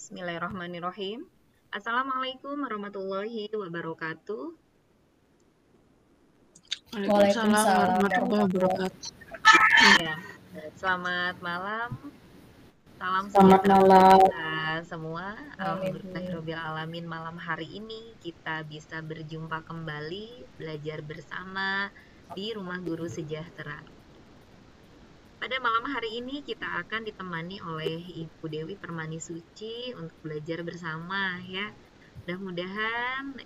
Bismillahirrahmanirrahim. Assalamualaikum warahmatullahi wabarakatuh. Waalaikumsalam Waalaikumsalam warahmatullahi warahmatullahi wabarakatuh. Ya, selamat malam. Salam Selamat sejahtera untuk malam. kita semua. Amin. Alhamdulillahirabbil alamin, malam hari ini kita bisa berjumpa kembali, belajar bersama di Rumah Guru Sejahtera. Pada malam hari ini kita akan ditemani oleh Ibu Dewi Permani Suci untuk belajar bersama ya. Mudah-mudahan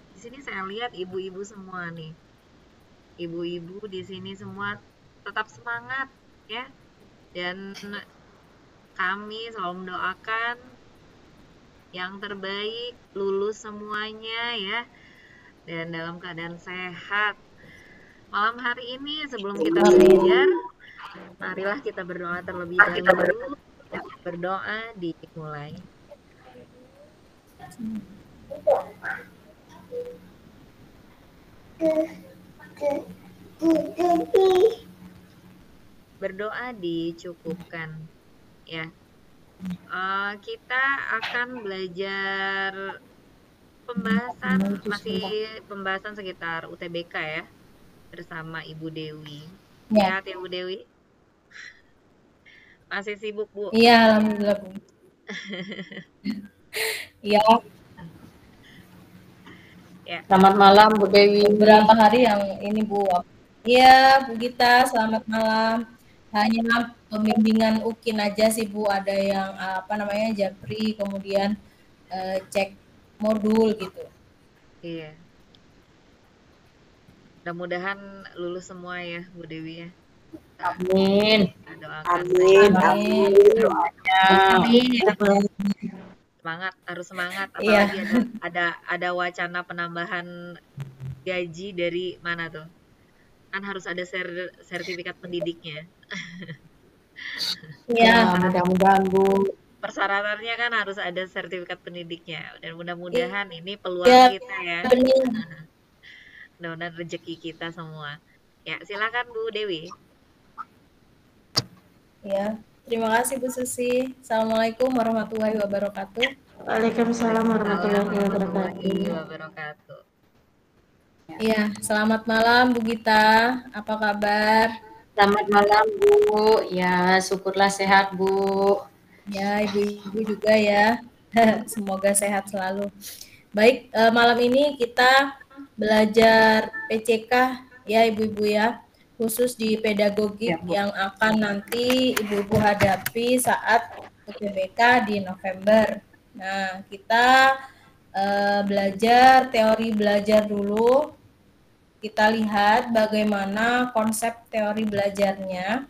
di sini saya lihat ibu-ibu semua nih. Ibu-ibu di sini semua tetap semangat ya. Dan kami selalu mendoakan yang terbaik, lulus semuanya ya. Dan dalam keadaan sehat. Malam hari ini sebelum kita belajar, marilah kita berdoa terlebih dahulu. Berdoa dimulai. Berdoa dicukupkan ya. Kita akan belajar pembahasan sekitar UTBK ya bersama Ibu Dewi. Ya. Sehat ya Bu Dewi? Masih sibuk Bu? Iya, alhamdulillah Bu. Iya. Ya. Selamat malam Bu Dewi. Beberapa hari yang ini Bu. Iya Bu Gita, selamat malam. Hanya pembimbingan UKIN aja sih Bu, ada yang Japri, kemudian cek modul gitu. Iya. Mudah-mudahan lulus semua ya Bu Dewi ya. Amin. Amin. Amin. Doanya. Amin. Semangat, harus semangat. Apalagi ada wacana penambahan gaji dari mana tuh? Kan harus ada sertifikat pendidiknya. Iya. Mudah-mudahan Bu. Persyaratannya kan harus ada sertifikat pendidiknya. Dan mudah-mudahan ini peluang kita ya. Mudah-mudahan rezeki kita semua. Ya, silakan Bu Dewi. Ya, terima kasih Bu Susi. Assalamualaikum warahmatullahi wabarakatuh. Waalaikumsalam warahmatullahi wabarakatuh. Iya, selamat malam Bu Gita. Apa kabar? Selamat malam Bu. Ya, syukurlah sehat Bu. Ya, ibu-ibu juga ya. Semoga sehat selalu. Baik, malam ini kita belajar PCK ya ibu-ibu ya, khusus di pedagogik yang akan nanti ibu-ibu hadapi saat UTBK di November. Nah, kita belajar teori belajar dulu. Kita lihat bagaimana konsep teori belajarnya.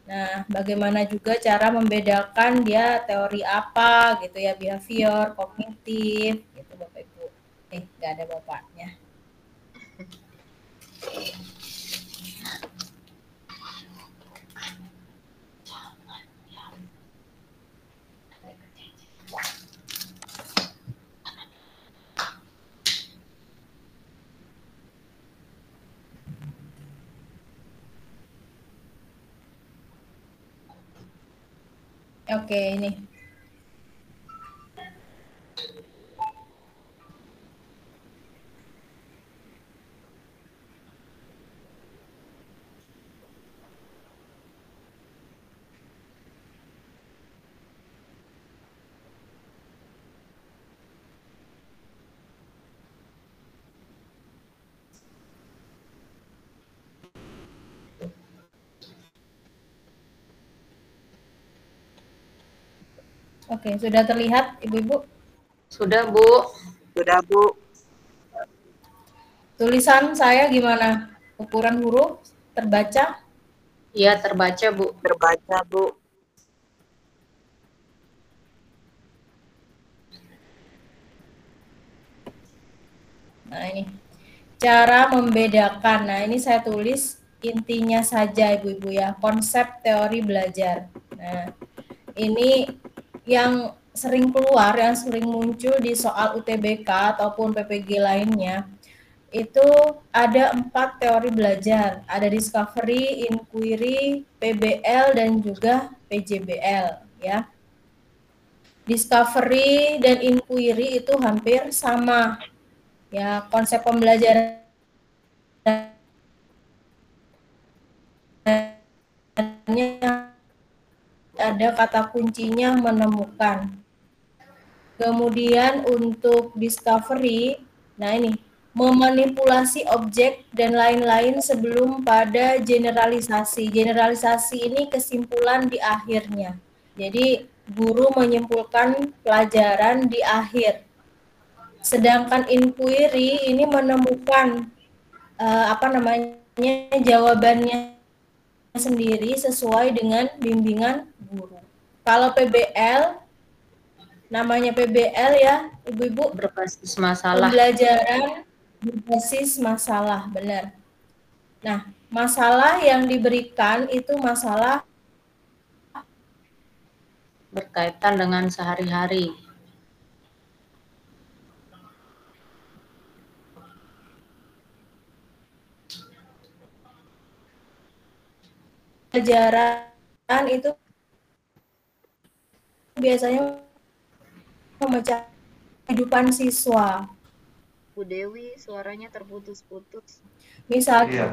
Nah, bagaimana juga cara membedakan dia teori apa gitu ya, behavior, kognitif, gitu Bapak Ibu. Nggak ada bapaknya. Oke, ini. Oke, sudah terlihat Ibu-ibu? Sudah Bu. Sudah Bu. Tulisan saya gimana? Ukuran huruf terbaca? Iya, terbaca Bu. Terbaca Bu. Nah ini, cara membedakan. Nah ini saya tulis intinya saja Ibu-ibu ya, konsep teori belajar. Nah ini yang sering keluar, yang sering muncul di soal UTBK ataupun PPG lainnya, itu ada 4 teori belajar. Ada discovery, inquiry, PBL, dan juga PJBL ya. discovery dan inquiry itu hampir sama. Ya, konsep pembelajarannya ada kata kuncinya menemukan. Kemudian untuk discovery, nah ini memanipulasi objek dan lain-lain sebelum pada generalisasi. Generalisasi ini kesimpulan di akhirnya. Jadi guru menyimpulkan pelajaran di akhir. Sedangkan inquiry ini menemukan jawabannya sendiri sesuai dengan bimbingan guru. Kalau PBL, namanya PBL ya, Ibu-ibu, Berbasis masalah. pembelajaran berbasis masalah, benar. Nah, masalah yang diberikan itu masalah Berkaitan dengan sehari-hari. pelajaran itu biasanya memecah kehidupan siswa. Bu Dewi, suaranya terputus-putus. Misalnya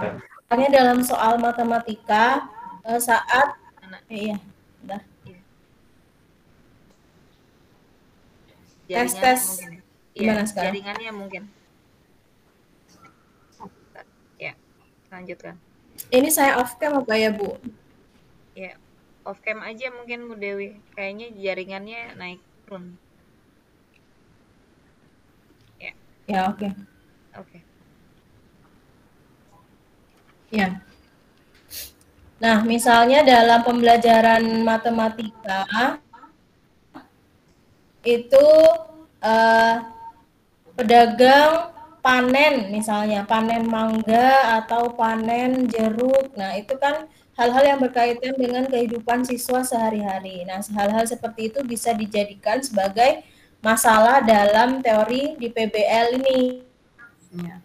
dalam soal matematika saat bentar. Tes Mungkin. gimana sekarang? Jaringannya mungkin. Ya, lanjutkan. Ini saya off cam apa ya, Bu? Ya, off cam aja mungkin Bu Dewi. Kayaknya jaringannya naik turun. Ya. Ya, oke. Oke. Ya. Nah, misalnya dalam pembelajaran matematika itu pedagang panen, misalnya panen mangga atau panen jeruk. Nah, itu kan hal-hal yang berkaitan dengan kehidupan siswa sehari-hari. Nah, hal-hal seperti itu bisa dijadikan sebagai masalah dalam teori di PBL ini. Ya.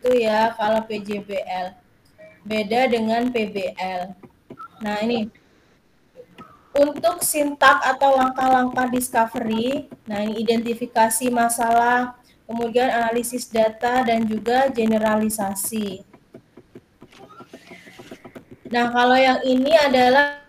Itu ya kalau PJBL. Beda dengan PBL. Nah, ini untuk sintak atau langkah-langkah discovery, nah ini identifikasi masalah, kemudian analisis data dan juga generalisasi. Nah, kalau yang ini adalah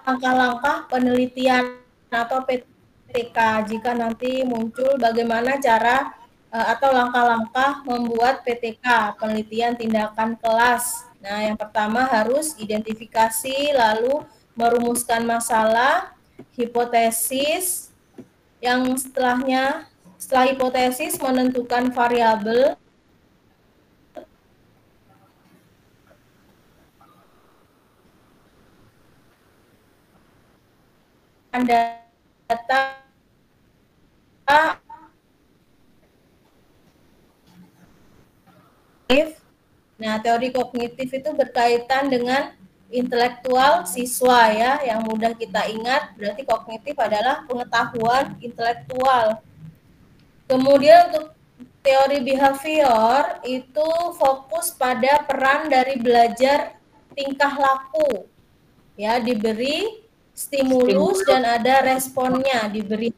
langkah-langkah penelitian atau PTK jika nanti muncul bagaimana cara atau langkah-langkah membuat PTK, penelitian tindakan kelas. Nah, yang pertama harus identifikasi, lalu merumuskan masalah, hipotesis, yang setelah hipotesis menentukan variabel, data. Nah, teori kognitif itu berkaitan dengan intelektual siswa ya, yang mudah kita ingat berarti kognitif adalah pengetahuan intelektual. Kemudian untuk teori behavior itu fokus pada peran dari belajar tingkah laku. Ya, diberi stimulus dan ada responnya, diberi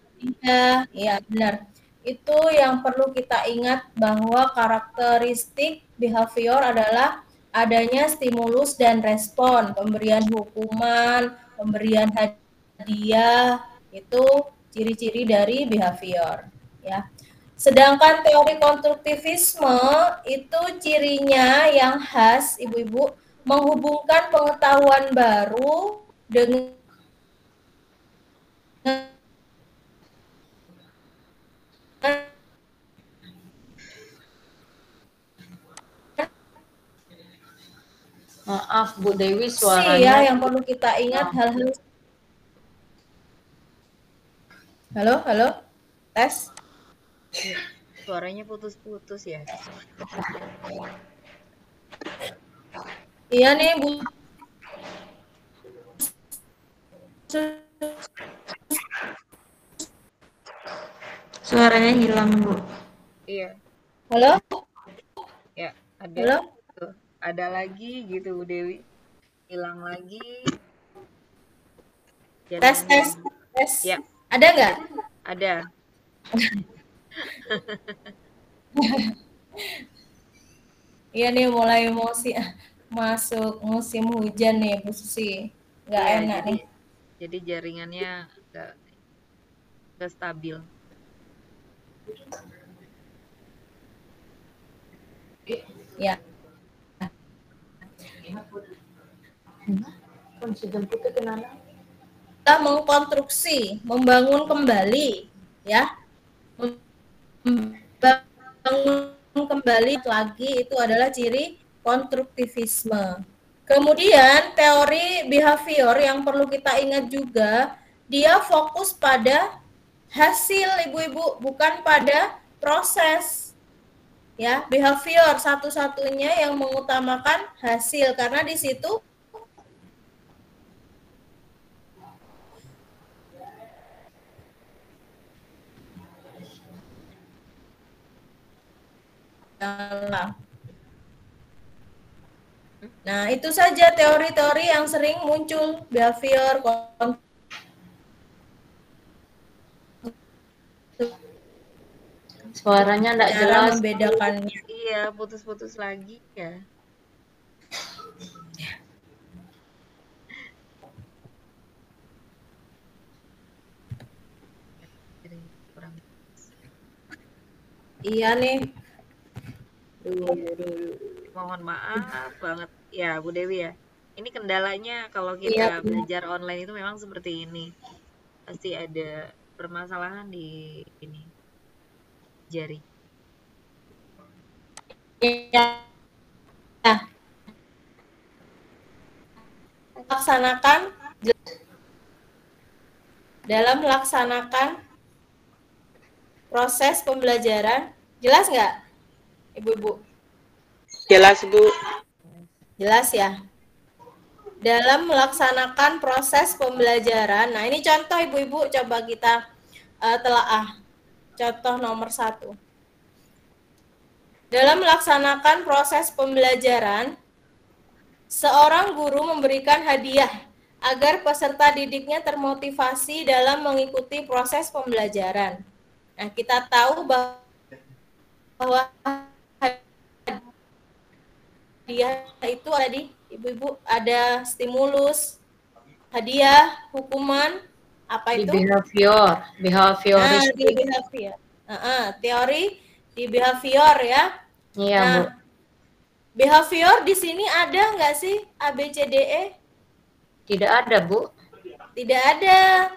ya benar. Itu yang perlu kita ingat bahwa karakteristik behavior adalah adanya stimulus dan respon, pemberian hukuman, pemberian hadiah, itu ciri-ciri dari behavior ya. Sedangkan teori konstruktivisme itu cirinya yang khas, Ibu-ibu, menghubungkan pengetahuan baru dengan Maaf Bu Dewi, ya, suaranya yang perlu kita ingat hal-hal. Halo, tes. Suaranya putus-putus ya. Iya nih Bu. Suaranya hilang, Bu. Iya, Halo? ya ada Halo? tuh, ada lagi gitu Bu Dewi, hilang lagi Tes, jaringannya. tes, tes. Ya, Ada nggak? ada. Iya nih mulai masuk musim hujan nih Bu Susi. Nggak Iya, enak nih. jadi jaringannya nggak stabil. Ya. Kita mengkonstruksi, membangun kembali, ya. Membangun kembali lagi itu adalah ciri konstruktivisme. Kemudian teori behavior yang perlu kita ingat juga, dia fokus pada hasil ibu-ibu, bukan pada proses. Ya, behavior satu-satunya yang mengutamakan hasil karena di situ Nah, itu saja teori-teori yang sering muncul, behavior, Suaranya enggak cara jelas. membedakannya. Iya, putus-putus lagi ya. Jadi kurang. Iya nih. Mohon maaf banget ya Bu Dewi ya. Ini kendalanya kalau Iya, kita belajar online itu memang seperti ini. Pasti ada permasalahan di ini jari. iya. Laksanakan dalam melaksanakan proses pembelajaran. Jelas nggak, Ibu-ibu? Jelas, Bu. Jelas ya. Dalam melaksanakan proses pembelajaran. Nah, ini contoh Ibu-ibu coba kita telaah. Contoh nomor 1. Dalam melaksanakan proses pembelajaran, seorang guru memberikan hadiah agar peserta didiknya termotivasi dalam mengikuti proses pembelajaran. Nah, kita tahu bahwa hadiah itu tadi Ibu-ibu ada stimulus, hadiah, hukuman, apa Di itu? behavior, Nah, behavioristik. di behavior. Teori di behavior ya. Iya, Nah, Bu. behavior di sini ada nggak sih ABCDE? Tidak ada, Bu. Tidak ada.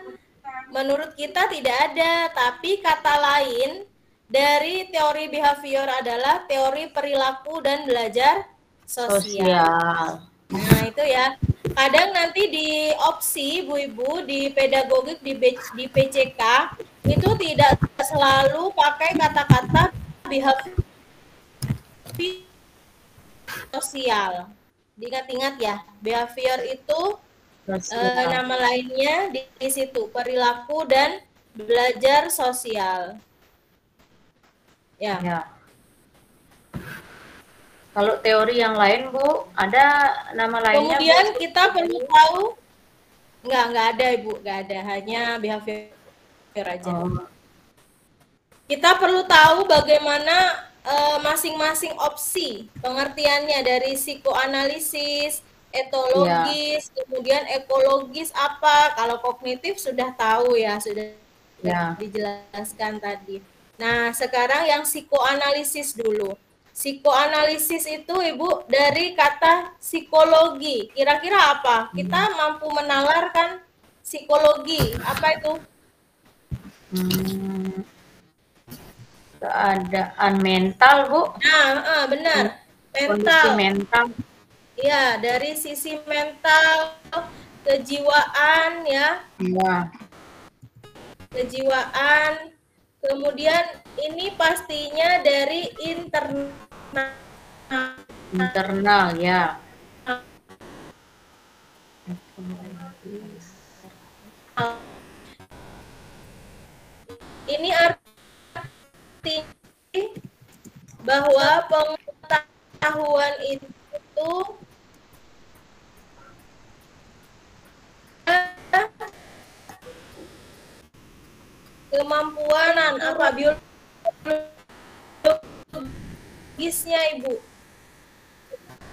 Menurut kita tidak ada, tapi kata lain dari teori behavior adalah teori perilaku dan belajar sosial. Nah, itu ya. Kadang nanti di opsi Bu-ibu di pedagogik di PCK itu tidak selalu pakai kata-kata behavior sosial. Diingat-ingat ya, behavior itu nama lainnya di situ, perilaku dan belajar sosial. Ya. Ya. Kalau teori yang lain, Bu, ada nama lainnya? Kemudian Bu? kita perlu tahu, nggak ada Ibu, nggak ada, hanya behavior aja. Kita perlu tahu bagaimana masing-masing opsi pengertiannya dari psikoanalisis, etologis, kemudian ekologis apa. Kalau kognitif sudah tahu ya, sudah dijelaskan tadi. Nah, sekarang yang psikoanalisis dulu. Psikoanalisis itu Ibu dari kata psikologi. Kira-kira apa? Kita mampu menalarkan psikologi. Apa itu? Keadaan mental, Bu. Nah, benar. Kondisi mental. Iya, dari sisi mental, kejiwaan ya. Iya. Kejiwaan. Kemudian ini pastinya dari internal. Internal ya. Ini bahwa pengetahuan itu kemampuan apa biologisnya Ibu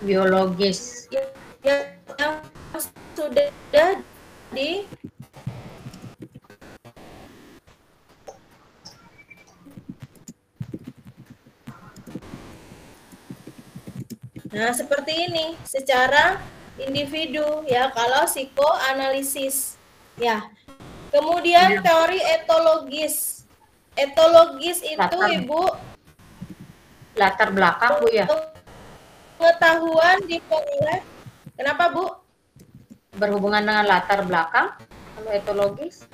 Biologis. yang sudah di Nah, seperti ini secara individu ya kalau psikoanalisis. Ya. Kemudian teori etologis. Etologis itu Ibu Latar belakang Bu ya. Pengetahuan diperoleh. Kenapa Bu? Berhubungan dengan latar belakang kalau etologis.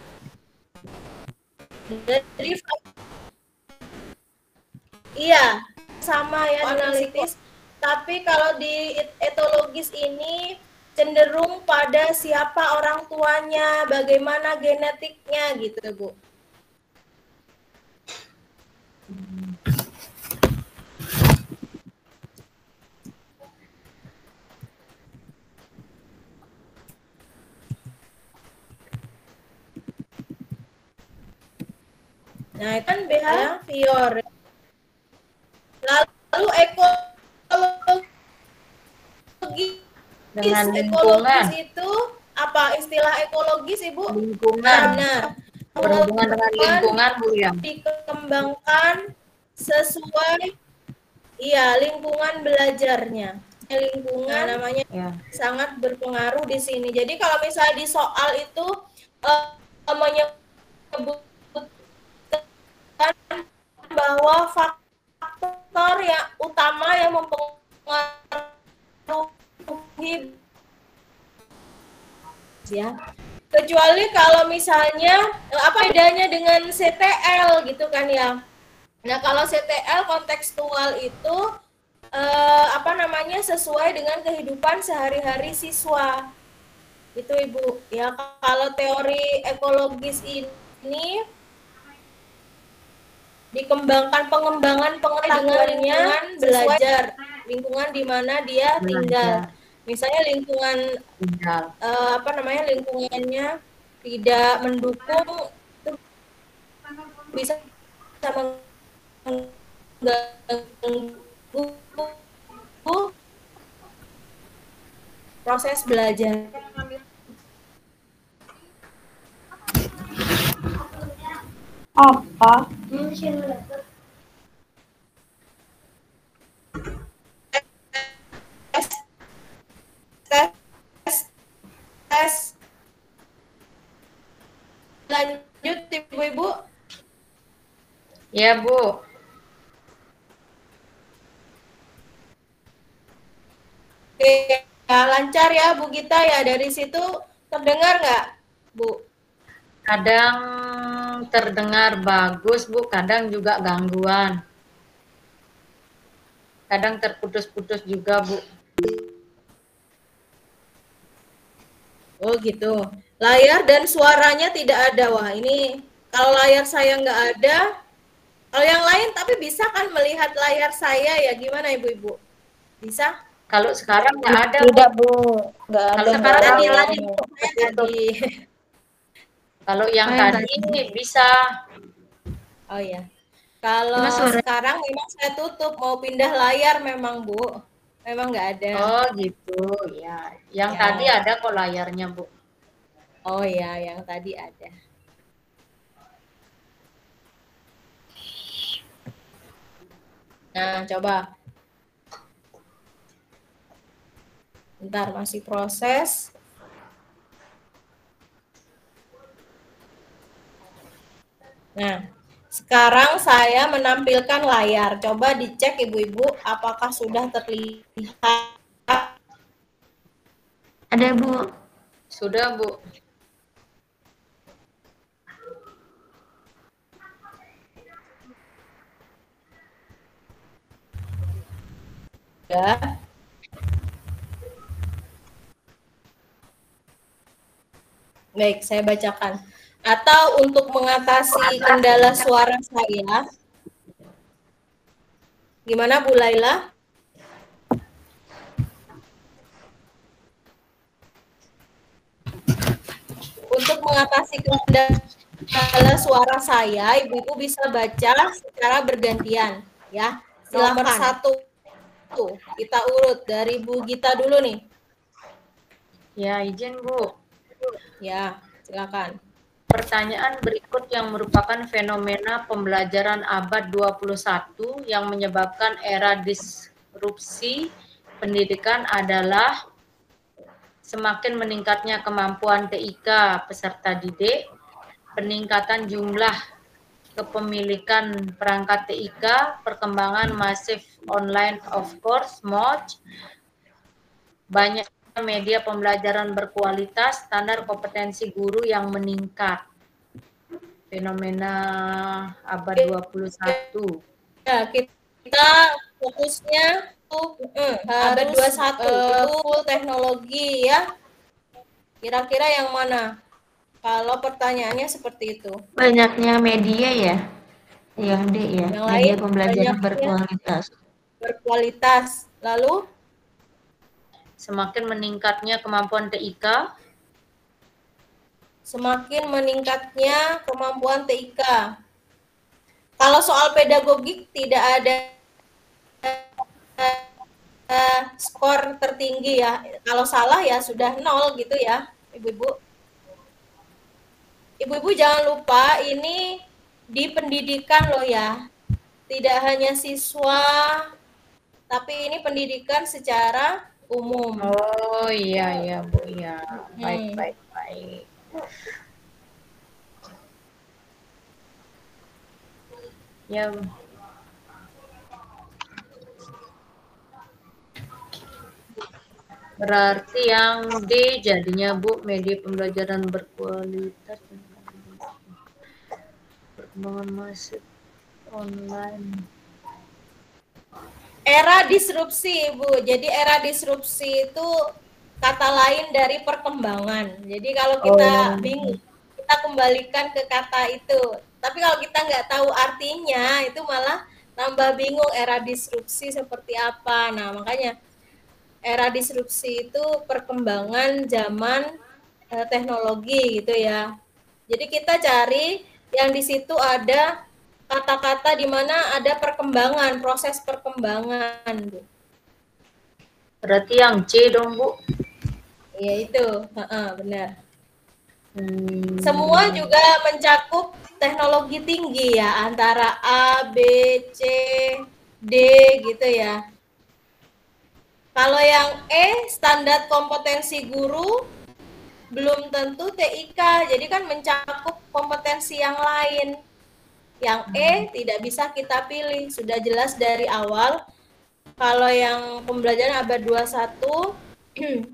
Jadi iya, sama ya analitis. Tapi kalau di etologis ini cenderung pada siapa orang tuanya, bagaimana genetiknya gitu, Bu. Nah, itu kan behavior. Lalu ekologi Dengan ekologis lingkungan. itu apa istilah ekologis Ibu? Lingkungan. Benar. Berhubungan dengan lingkungan Bu ya. Dikembangkan sesuai lingkungan belajarnya. Lingkungan namanya sangat berpengaruh di sini. Jadi kalau misalnya di soal itu menyebutkan bahwa faktor yang utama yang mempengaruhi ya. Kecuali kalau misalnya apa bedanya dengan CTL gitu kan ya. Nah, kalau CTL kontekstual itu sesuai dengan kehidupan sehari-hari siswa. Itu Ibu. Ya, kalau teori ekologis ini dikembangkan pengembangan pengetahuannya belajar lingkungan di mana dia tinggal. Misalnya lingkungan lingkungannya tidak mendukung itu bisa mengganggu proses belajar. Apa? Tes. Lanjut Ibu-ibu. Ya Bu. Oke, ya, lancar ya Bu Gita ya, dari situ terdengar nggak Bu? Kadang terdengar bagus Bu, kadang juga gangguan. Kadang terputus-putus juga Bu. Oh gitu. Layar dan suaranya tidak ada. Wah ini kalau layar saya nggak ada, kalau yang lain tapi bisa kan melihat layar saya ya, gimana Ibu-ibu? Bisa? Kalau sekarang nggak ada Tidak Bu, nggak ada. Kalau sekarang tadi. Kalau yang tadi bisa. Oh ya. Kalau sekarang memang saya tutup, mau pindah layar memang Bu. Memang nggak ada. Oh gitu, ya. Yang tadi ada kok layarnya Bu. Oh ya, yang tadi ada. Nah, coba. Bentar, masih proses. Nah, sekarang saya menampilkan layar. Coba dicek Ibu-ibu apakah sudah terlihat. Ada Bu. Sudah Bu. Ya. Baik, saya bacakan. Atau untuk mengatasi kendala suara saya, Gimana Bu Laila? Untuk mengatasi kendala suara saya, Ibu-ibu bisa baca secara bergantian ya. Nomor Silakan. 1 kita urut dari Bu Gita dulu nih. Ya, izin Bu. Ya, silakan. Pertanyaan berikut yang merupakan fenomena pembelajaran abad 21 yang menyebabkan era disrupsi pendidikan adalah semakin meningkatnya kemampuan TIK peserta didik, peningkatan jumlah kepemilikan perangkat TIK, perkembangan masif online of course, MOOC, banyak media pembelajaran berkualitas, standar kompetensi guru yang meningkat. Fenomena abad 21. Ya, kita fokusnya tuh abad 21 itu full teknologi ya. Kira-kira yang mana? Kalau pertanyaannya seperti itu. Banyaknya media ya. Yang D ya. Yang Media lain pembelajaran banyaknya berkualitas. berkualitas. Lalu Semakin meningkatnya kemampuan TIK, semakin meningkatnya kemampuan TIK. Kalau soal pedagogik tidak ada skor tertinggi ya. Kalau salah ya sudah 0 gitu ya, Ibu-ibu. Ibu-ibu jangan lupa ini di pendidikan loh ya. Tidak hanya siswa, tapi ini pendidikan secara umum. oh iya ya Bu ya, baik. Ya, berarti yang D jadinya Bu, media pembelajaran berkualitas, perkembangan masif online. Era disrupsi, Bu. Jadi era disrupsi itu kata lain dari perkembangan. Jadi kalau kita bingung, kita kembalikan ke kata itu. Tapi kalau kita nggak tahu artinya, itu malah tambah bingung era disrupsi seperti apa. Nah, makanya era disrupsi itu perkembangan zaman teknologi gitu ya. Jadi kita cari yang di situ ada kata-kata di mana ada perkembangan, proses perkembangan. Berarti yang C dong Bu. Iya itu, benar. Semua juga mencakup teknologi tinggi ya, antara A, B, C, D gitu ya. Kalau yang E, standar kompetensi guru, belum tentu TIK, jadi kan mencakup kompetensi yang lain. Yang E tidak bisa kita pilih, sudah jelas dari awal. Kalau yang pembelajaran abad 21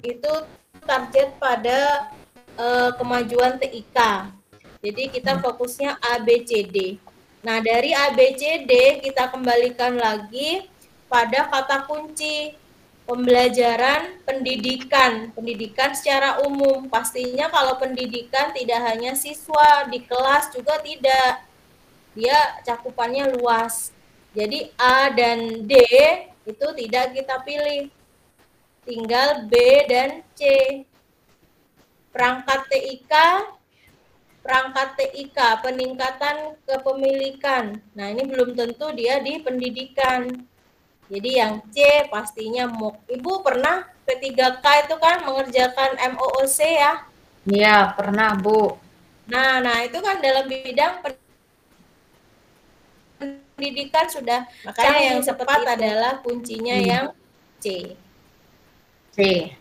itu target pada kemajuan TIK. Jadi kita fokusnya ABCD. Nah, dari ABCD kita kembalikan lagi pada kata kunci pembelajaran pendidikan. Pendidikan secara umum. Pastinya kalau pendidikan tidak hanya siswa di kelas juga tidak. Dia cakupannya luas. Jadi A dan D itu tidak kita pilih. Tinggal B dan C. Perangkat TIK, peningkatan kepemilikan. Nah, ini belum tentu dia di pendidikan. Jadi yang C pastinya MOOC. Ibu pernah P3K itu kan mengerjakan MOOC ya? Iya, pernah Bu. Nah, itu kan dalam bidang pendidikan sudah. Makanya yang tepat adalah kuncinya yang C. C.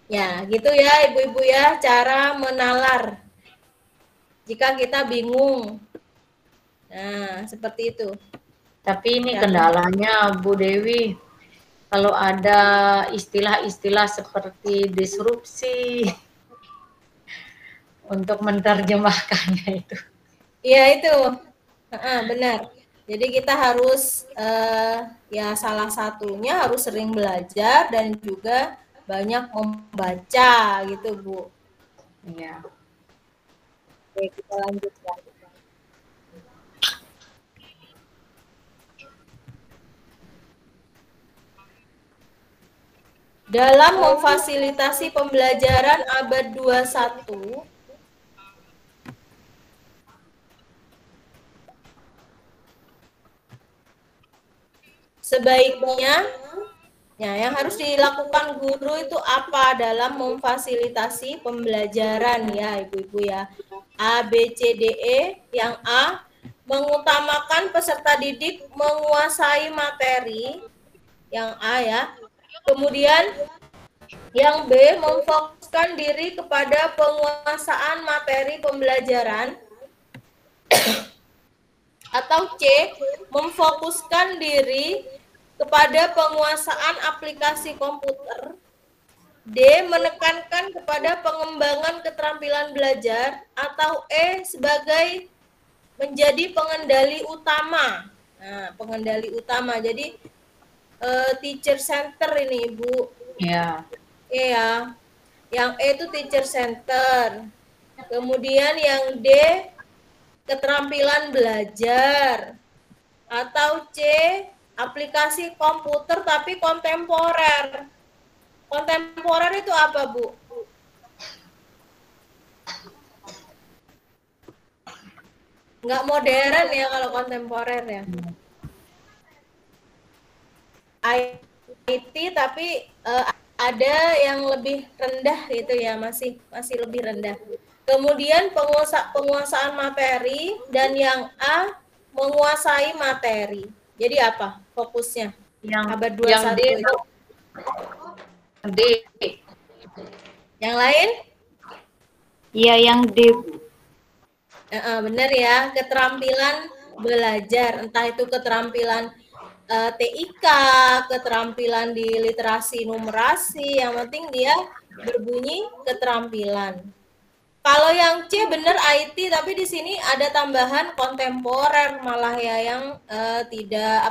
Ya, gitu ya Ibu-ibu ya, cara menalar. Jika kita bingung. Nah, seperti itu. Tapi ini kendalanya Bu Dewi, kalau ada istilah-istilah seperti disrupsi untuk menerjemahkannya itu. Iya itu, benar. Jadi kita harus ya salah satunya harus sering belajar dan juga banyak membaca gitu Bu. Iya. Oke, kita lanjutkan. dalam memfasilitasi pembelajaran abad 21 sebaiknya ya, yang harus dilakukan guru itu apa dalam memfasilitasi pembelajaran ya Ibu-ibu ya. A, B, C, D, E. Yang A, mengutamakan peserta didik menguasai materi. Yang A ya. Kemudian yang B, memfokuskan diri kepada penguasaan materi pembelajaran. Atau C, memfokuskan diri kepada penguasaan aplikasi komputer. D, menekankan kepada pengembangan keterampilan belajar. Atau E, sebagai menjadi pengendali utama. Nah, pengendali utama. Jadi teacher center ini, Ibu. Ya. Oke ya. Yang E itu teacher center. Kemudian yang D, keterampilan belajar. Atau C, aplikasi komputer tapi kontemporer. Kontemporer itu apa, Bu? Nggak modern ya kalau kontemporer ya. IT tapi ada yang lebih rendah gitu ya, masih lebih rendah. Kemudian penguasaan materi dan yang A, menguasai materi. Jadi apa fokusnya? Abad 21 yang D, itu. D. Yang lain? Iya, yang D. Benar ya, keterampilan belajar, entah itu keterampilan TIK, keterampilan di literasi numerasi, yang penting dia berbunyi keterampilan. Kalau yang C benar IT, tapi di sini ada tambahan kontemporer malah ya, yang tidak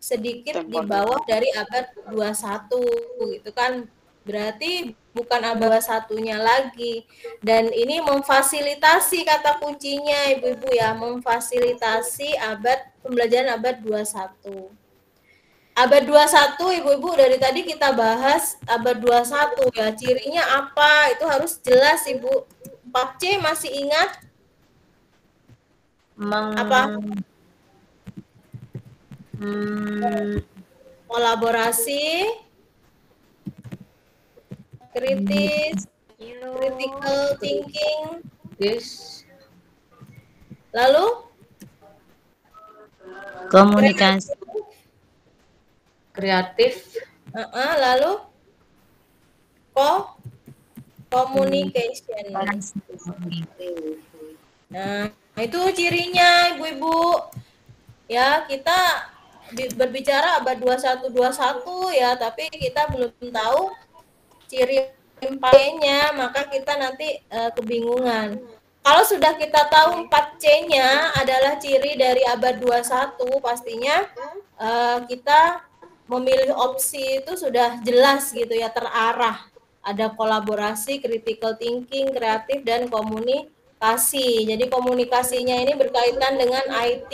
sedikit di bawah dari abad 21 gitu kan. Berarti bukan abad 21-nya lagi. Dan ini memfasilitasi kata kuncinya Ibu-ibu ya, memfasilitasi pembelajaran abad 21. Abad 21 Ibu-ibu dari tadi kita bahas abad 21 ya. Cirinya apa? Itu harus jelas Ibu. 4C masih ingat? Apa? Kolaborasi, kritis, critical thinking. Yes. Lalu? Komunikasi. Kreatif. Lalu? Communication. Nah, itu cirinya Ibu-ibu. Ya, kita berbicara abad 21 ya, tapi kita belum tahu ciri empatnya, maka kita nanti kebingungan. Kalau sudah kita tahu 4C-nya adalah ciri dari abad 21, pastinya kita memilih opsi itu sudah jelas gitu ya, terarah. Ada kolaborasi, critical thinking, kreatif, dan komunikasi. Jadi komunikasinya ini berkaitan dengan IT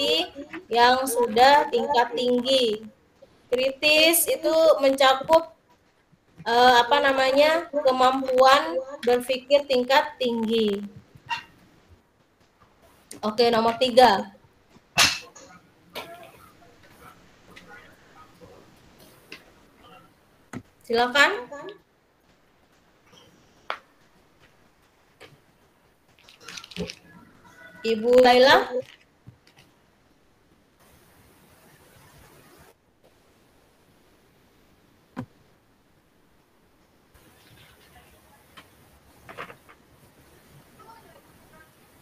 yang sudah tingkat tinggi. Kritis itu mencakup kemampuan berpikir tingkat tinggi. Oke, nomor 3. Silakan. Ibu Laila.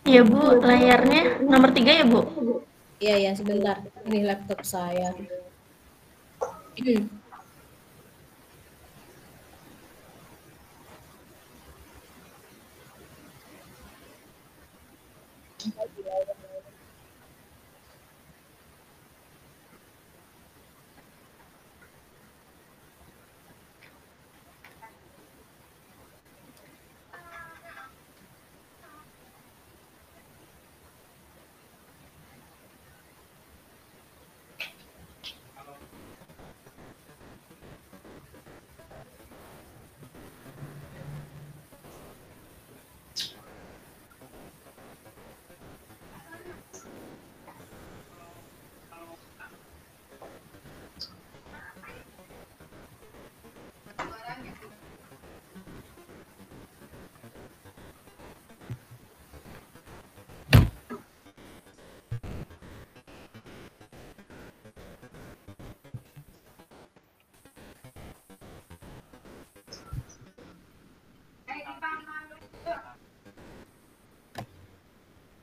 Ya Bu, layarnya nomor 3 ya Bu? Iya, sebentar. Ini laptop saya.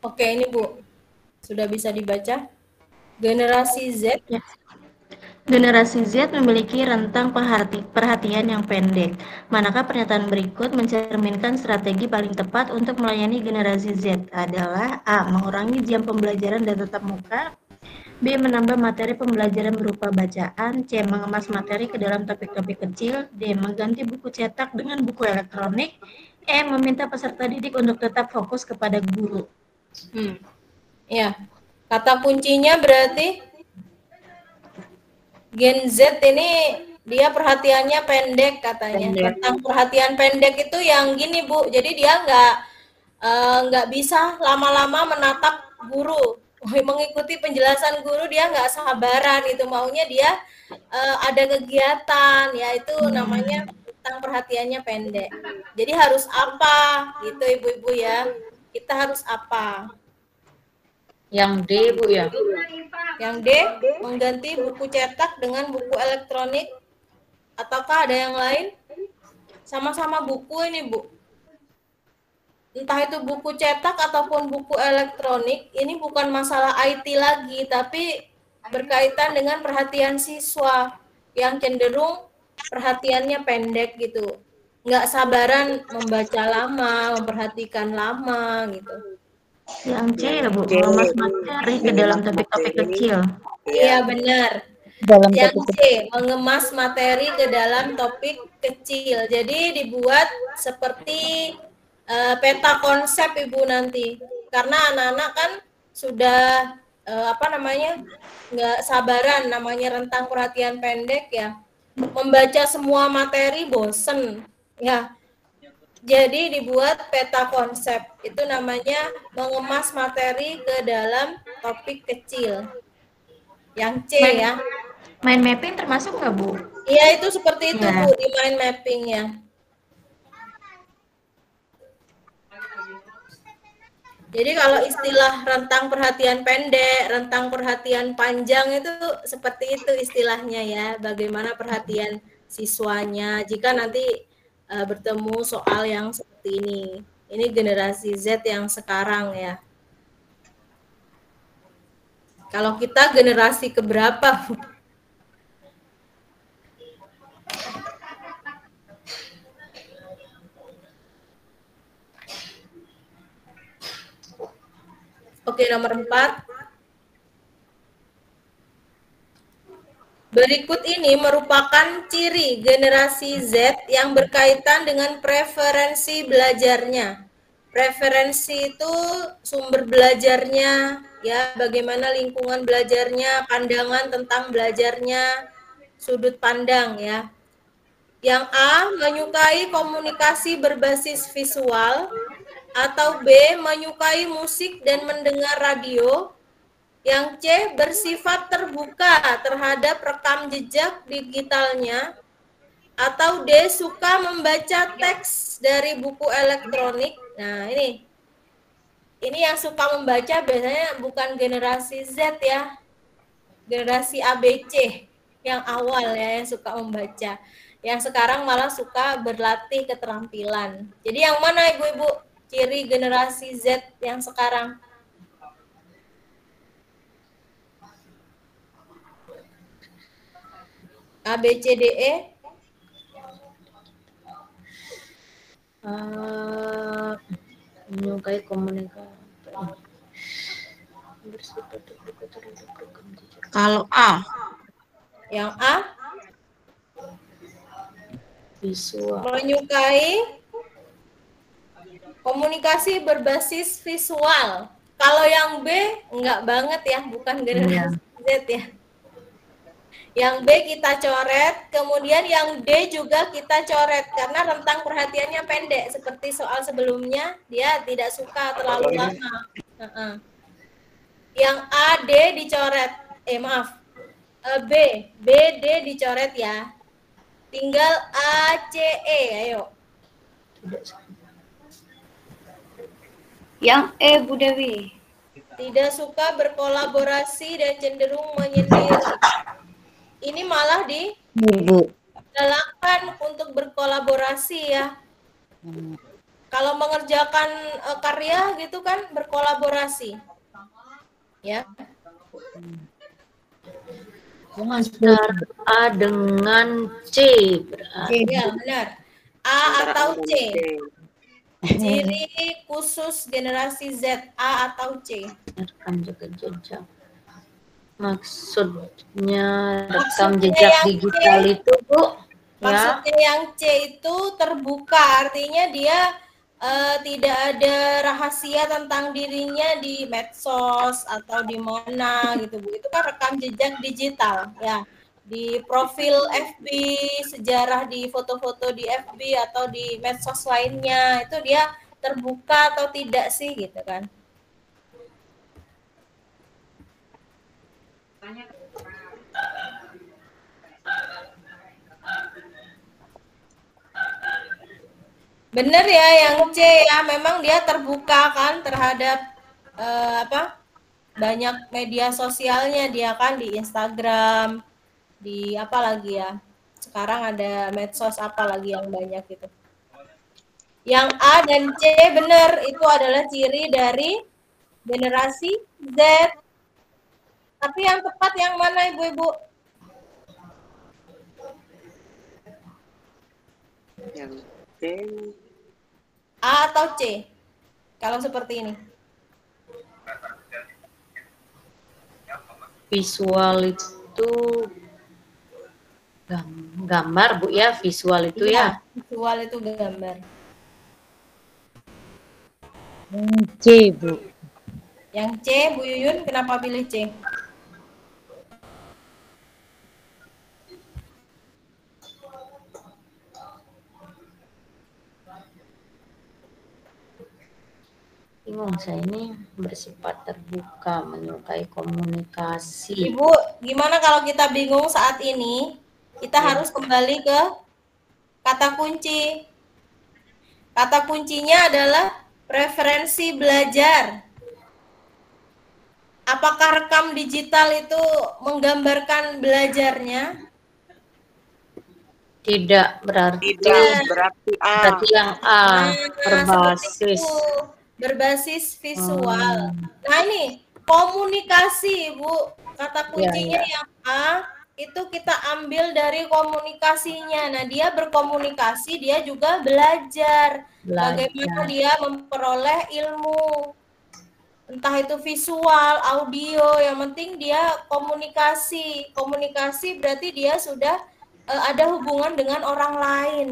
Oke, ini Bu. Sudah bisa dibaca. Generasi Z. Ya. Generasi Z memiliki rentang perhatian yang pendek. Manakah pernyataan berikut mencerminkan strategi paling tepat untuk melayani generasi Z adalah A. Mengurangi jam pembelajaran dan tatap muka, B. Menambah materi pembelajaran berupa bacaan, C. Mengemas materi ke dalam topik-topik kecil, D. Mengganti buku cetak dengan buku elektronik, E. Meminta peserta didik untuk tetap fokus kepada guru. Ya, kata kuncinya berarti Gen Z ini dia perhatiannya pendek katanya. Tentang perhatian pendek itu yang gini Bu, jadi dia nggak bisa lama-lama menatap guru, mengikuti penjelasan guru, dia nggak sabaran itu, maunya dia ada kegiatan, ya itu namanya tentang perhatiannya pendek. Jadi harus apa gitu ibu-ibu ya, kita harus apa. Yang D Bu ya. Yang D, mengganti buku cetak dengan buku elektronik, ataukah ada yang lain? Sama-sama buku ini Bu. Entah itu buku cetak ataupun buku elektronik, ini bukan masalah IT lagi, tapi berkaitan dengan perhatian siswa yang cenderung perhatiannya pendek gitu. Nggak sabaran membaca lama, memperhatikan lama gitu. Yang C ya Bu, mengemas materi ke dalam topik-topik kecil. Iya benar. Yang C, mengemas materi ke dalam topik kecil. Jadi dibuat seperti peta konsep Ibu nanti. Karena anak-anak kan sudah nggak sabaran, namanya rentang perhatian pendek ya. Membaca semua materi bosen ya. Jadi dibuat peta konsep. Itu namanya mengemas materi ke dalam topik kecil. Yang C ya. Mind mapping termasuk nggak Bu? Iya, itu seperti itu Ya. Bu, di mind mapping ya. Jadi kalau istilah rentang perhatian pendek, rentang perhatian panjang itu seperti itu istilahnya ya. Bagaimana perhatian siswanya jika nanti bertemu soal yang seperti ini. Ini generasi Z yang sekarang ya. Kalau kita generasi keberapa? Oke, nomor 4. Berikut ini merupakan ciri generasi Z yang berkaitan dengan preferensi belajarnya. Preferensi itu sumber belajarnya, ya, bagaimana lingkungan belajarnya, pandangan tentang belajarnya, sudut pandang ya. Yang A, menyukai komunikasi berbasis visual, atau B, menyukai musik dan mendengar radio. Yang C, bersifat terbuka terhadap rekam jejak digitalnya. Atau D, suka membaca teks dari buku elektronik. Nah, ini yang suka membaca biasanya bukan generasi Z ya. Generasi ABC yang awal ya, yang suka membaca. Yang sekarang malah suka berlatih keterampilan. Jadi yang mana ibu-ibu ciri generasi Z yang sekarang? A, B, C, D, E. Menyukai komunikasi. Kalau A. Yang A, Visual. menyukai komunikasi berbasis visual. Kalau yang B, enggak banget ya, bukan generasi Z ya. Yang B kita coret, kemudian yang D juga kita coret karena rentang perhatiannya pendek. Seperti soal sebelumnya, dia tidak suka terlalu lama. Yang A, D dicoret. B, D dicoret ya. Tinggal A, C, E, ayo. Yang E, Bu Dewi. Tidak suka berkolaborasi dan cenderung menyendiri. Ini malah digalakkan untuk berkolaborasi ya. kalau mengerjakan karya gitu kan berkolaborasi. Ya. Antara A dengan C berarti. Ya, benar. A atau C? Ciri khusus generasi Z, A atau C? Rekam jejak. Maksudnya rekam Maksudnya jejak yang digital C, itu, Bu, ya? maksudnya yang C itu terbuka, artinya dia tidak ada rahasia tentang dirinya di medsos atau di mana gitu, Bu. Itu kan rekam jejak digital, ya. Di profil FB, sejarah di foto-foto di FB atau di medsos lainnya, itu dia terbuka atau tidak sih gitu kan. Bener ya yang C ya, memang dia terbuka kan terhadap banyak media sosialnya dia kan di Instagram, di apa lagi ya? Sekarang ada medsos apa lagi yang banyak gitu. Yang A dan C benar itu adalah ciri dari generasi Z. Tapi yang tepat yang mana Ibu-ibu? Yang C. A atau C? Kalau seperti ini. Visual itu gambar, Bu, ya, visual itu ya. Visual itu gambar. C, Bu. Yang C, Bu Yuyun, kenapa pilih C? Bingung saya ini, bersifat terbuka, menyukai komunikasi. Ibu, gimana kalau kita bingung saat ini? Kita harus kembali ke kata kunci. Kata kuncinya adalah preferensi belajar. Apakah rekam digital itu menggambarkan belajarnya? Tidak, berarti Berarti A. berarti yang A berbasis berbasis visual. Nah, ini komunikasi, Bu. Kata kuncinya yang A itu kita ambil dari komunikasinya. Nah, dia berkomunikasi, dia juga belajar. Bagaimana dia memperoleh ilmu. Entah itu visual, audio, yang penting dia komunikasi. Komunikasi berarti dia sudah ada hubungan dengan orang lain.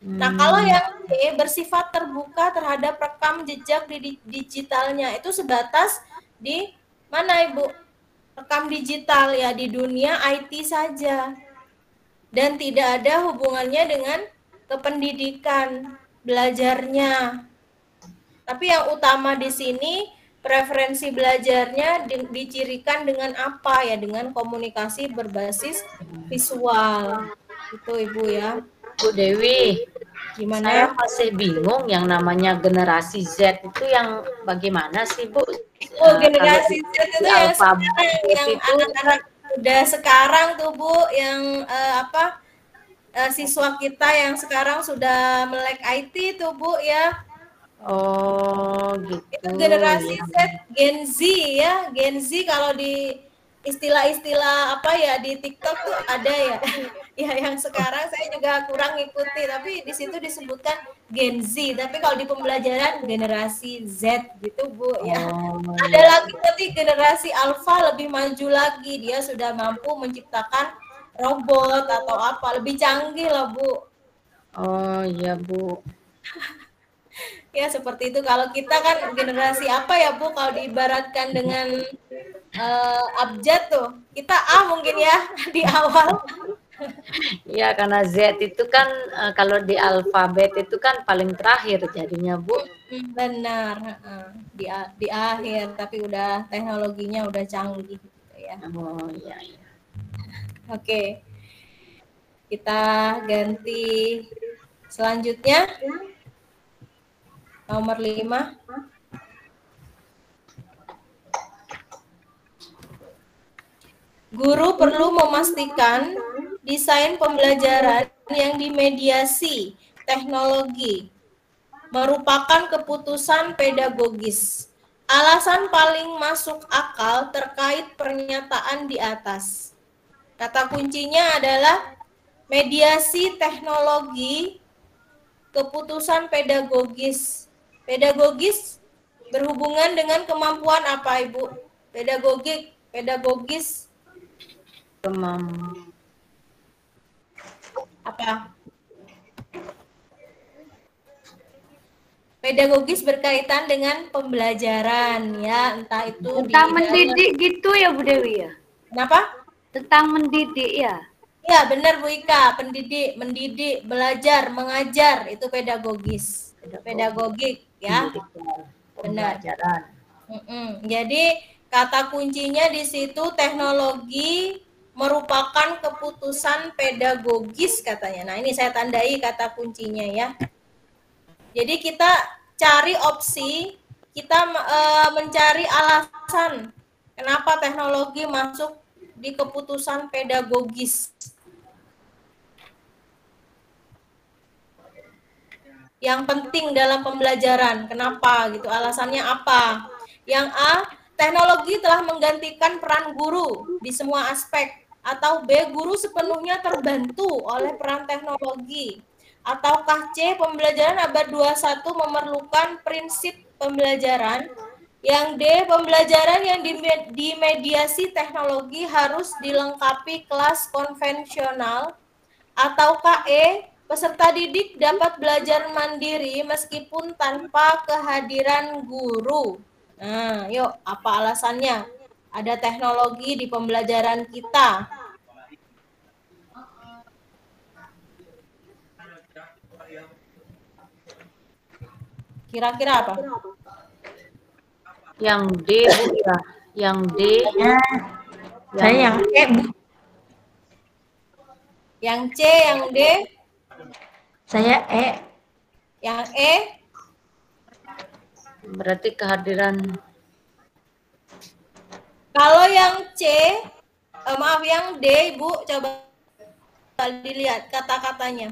Nah, kalau yang C bersifat terbuka terhadap rekam jejak di digitalnya, itu sebatas di mana Ibu? Rekam digital ya, di dunia IT saja. Dan tidak ada hubungannya dengan kependidikan belajarnya. Tapi yang utama di sini preferensi belajarnya dicirikan dengan apa ya? Dengan komunikasi berbasis visual. Itu Ibu ya. Bu Dewi, gimana? Saya masih bingung yang namanya generasi Z itu yang bagaimana sih, Bu? Oh, generasi Z itu yang sekarang, yang anak-anak udah sekarang tuh, Bu, yang siswa kita yang sekarang sudah melek IT tuh, Bu, ya. Oh, gitu. Itu generasi Z, Gen Z ya. Gen Z kalau di istilah-istilah apa ya di TikTok tuh ada ya. Ya yang sekarang saya juga kurang ngikuti, tapi di situ disebutkan Gen Z. Tapi kalau di pembelajaran generasi Z gitu, Bu ya. Ada lagi nanti generasi Alpha lebih maju lagi. Dia sudah mampu menciptakan robot atau apa, lebih canggih lah, Bu. Oh, iya, Bu. Ya seperti itu. Kalau kita kan generasi apa ya, Bu, kalau diibaratkan dengan abjad tuh, kita A mungkin ya di awal. Ya, karena Z itu kan kalau di alfabet itu kan paling terakhir jadinya, Bu. Benar, di akhir, tapi udah teknologinya udah canggih gitu ya. Oh, iya, iya. Oke. Kita ganti selanjutnya. Nomor 5. Guru perlu memastikan desain pembelajaran yang dimediasi teknologi merupakan keputusan pedagogis. Alasan paling masuk akal terkait pernyataan di atas. Kata kuncinya adalah mediasi teknologi, keputusan pedagogis. Pedagogis berhubungan dengan kemampuan apa, Ibu? Pedagogis apa? Pedagogis berkaitan dengan pembelajaran, ya, entah itu Tentang mendidik gitu ya Bu Dewi ya? Kenapa? Tentang mendidik ya? Ya, benar Bu Ika, mendidik, belajar, mengajar, itu pedagogis. Pedagogik, ya. Benar. Jadi, kata kuncinya di situ teknologi merupakan keputusan pedagogis katanya. Nah, ini saya tandai kata kuncinya ya. Jadi kita cari opsi, kita mencari alasan kenapa teknologi masuk di keputusan pedagogis. Yang penting dalam pembelajaran, kenapa gitu? Alasannya apa? Yang A, teknologi telah menggantikan peran guru di semua aspek. Atau B, guru sepenuhnya terbantu oleh peran teknologi. Ataukah C, pembelajaran abad 21 memerlukan prinsip pembelajaran. Yang D, pembelajaran yang dimediasi teknologi harus dilengkapi kelas konvensional. Ataukah E, peserta didik dapat belajar mandiri meskipun tanpa kehadiran guru. Nah, yuk, apa alasannya? Ada teknologi di pembelajaran kita. Kira-kira apa? Yang D Bu ya. Yang D. Saya yang E, Bu. Yang C, yang D, Saya E. yang E. Berarti kehadiran. Kalau yang C, maaf yang D, Ibu, coba dilihat kata-katanya.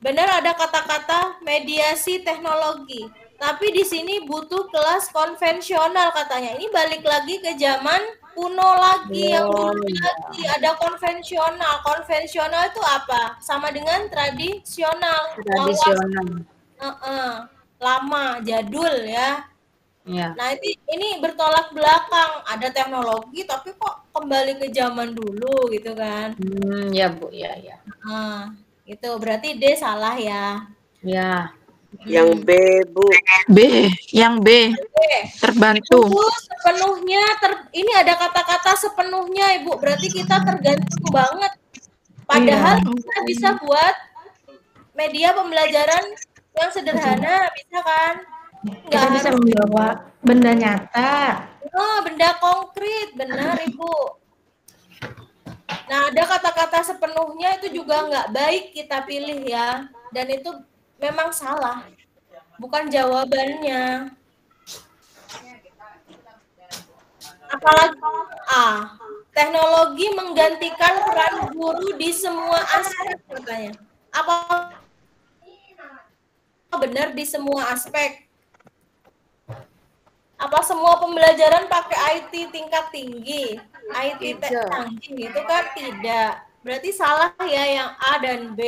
Benar ada kata-kata mediasi teknologi, tapi di sini butuh kelas konvensional katanya. Ini balik lagi ke zaman kuno lagi, yang dulu lagi ada konvensional. Konvensional itu apa? Sama dengan tradisional. Tradisional. Lama, jadul ya. Ya. Nah, ini bertolak belakang. Ada teknologi tapi kok kembali ke zaman dulu gitu kan. Ya Bu, ya. Itu berarti D salah ya. Ya. Yang B, Bu. Yang B. Terbantu. Sepenuhnya ini ada kata-kata sepenuhnya, Ibu. Berarti kita tergantung banget. Padahal kita bisa buat media pembelajaran yang sederhana, bisa kan? Kita bisa membawa benda nyata. Oh, benda konkret, benar Ibu. Nah, ada kata-kata sepenuhnya itu juga nggak baik kita pilih ya. Dan itu memang salah. Bukan jawabannya. Apalagi A, teknologi menggantikan peran guru di semua aspek katanya. Apa benar di semua aspek? Apa semua pembelajaran pakai IT tingkat tinggi? IT canggih itu kan tidak. Berarti salah ya yang A dan B.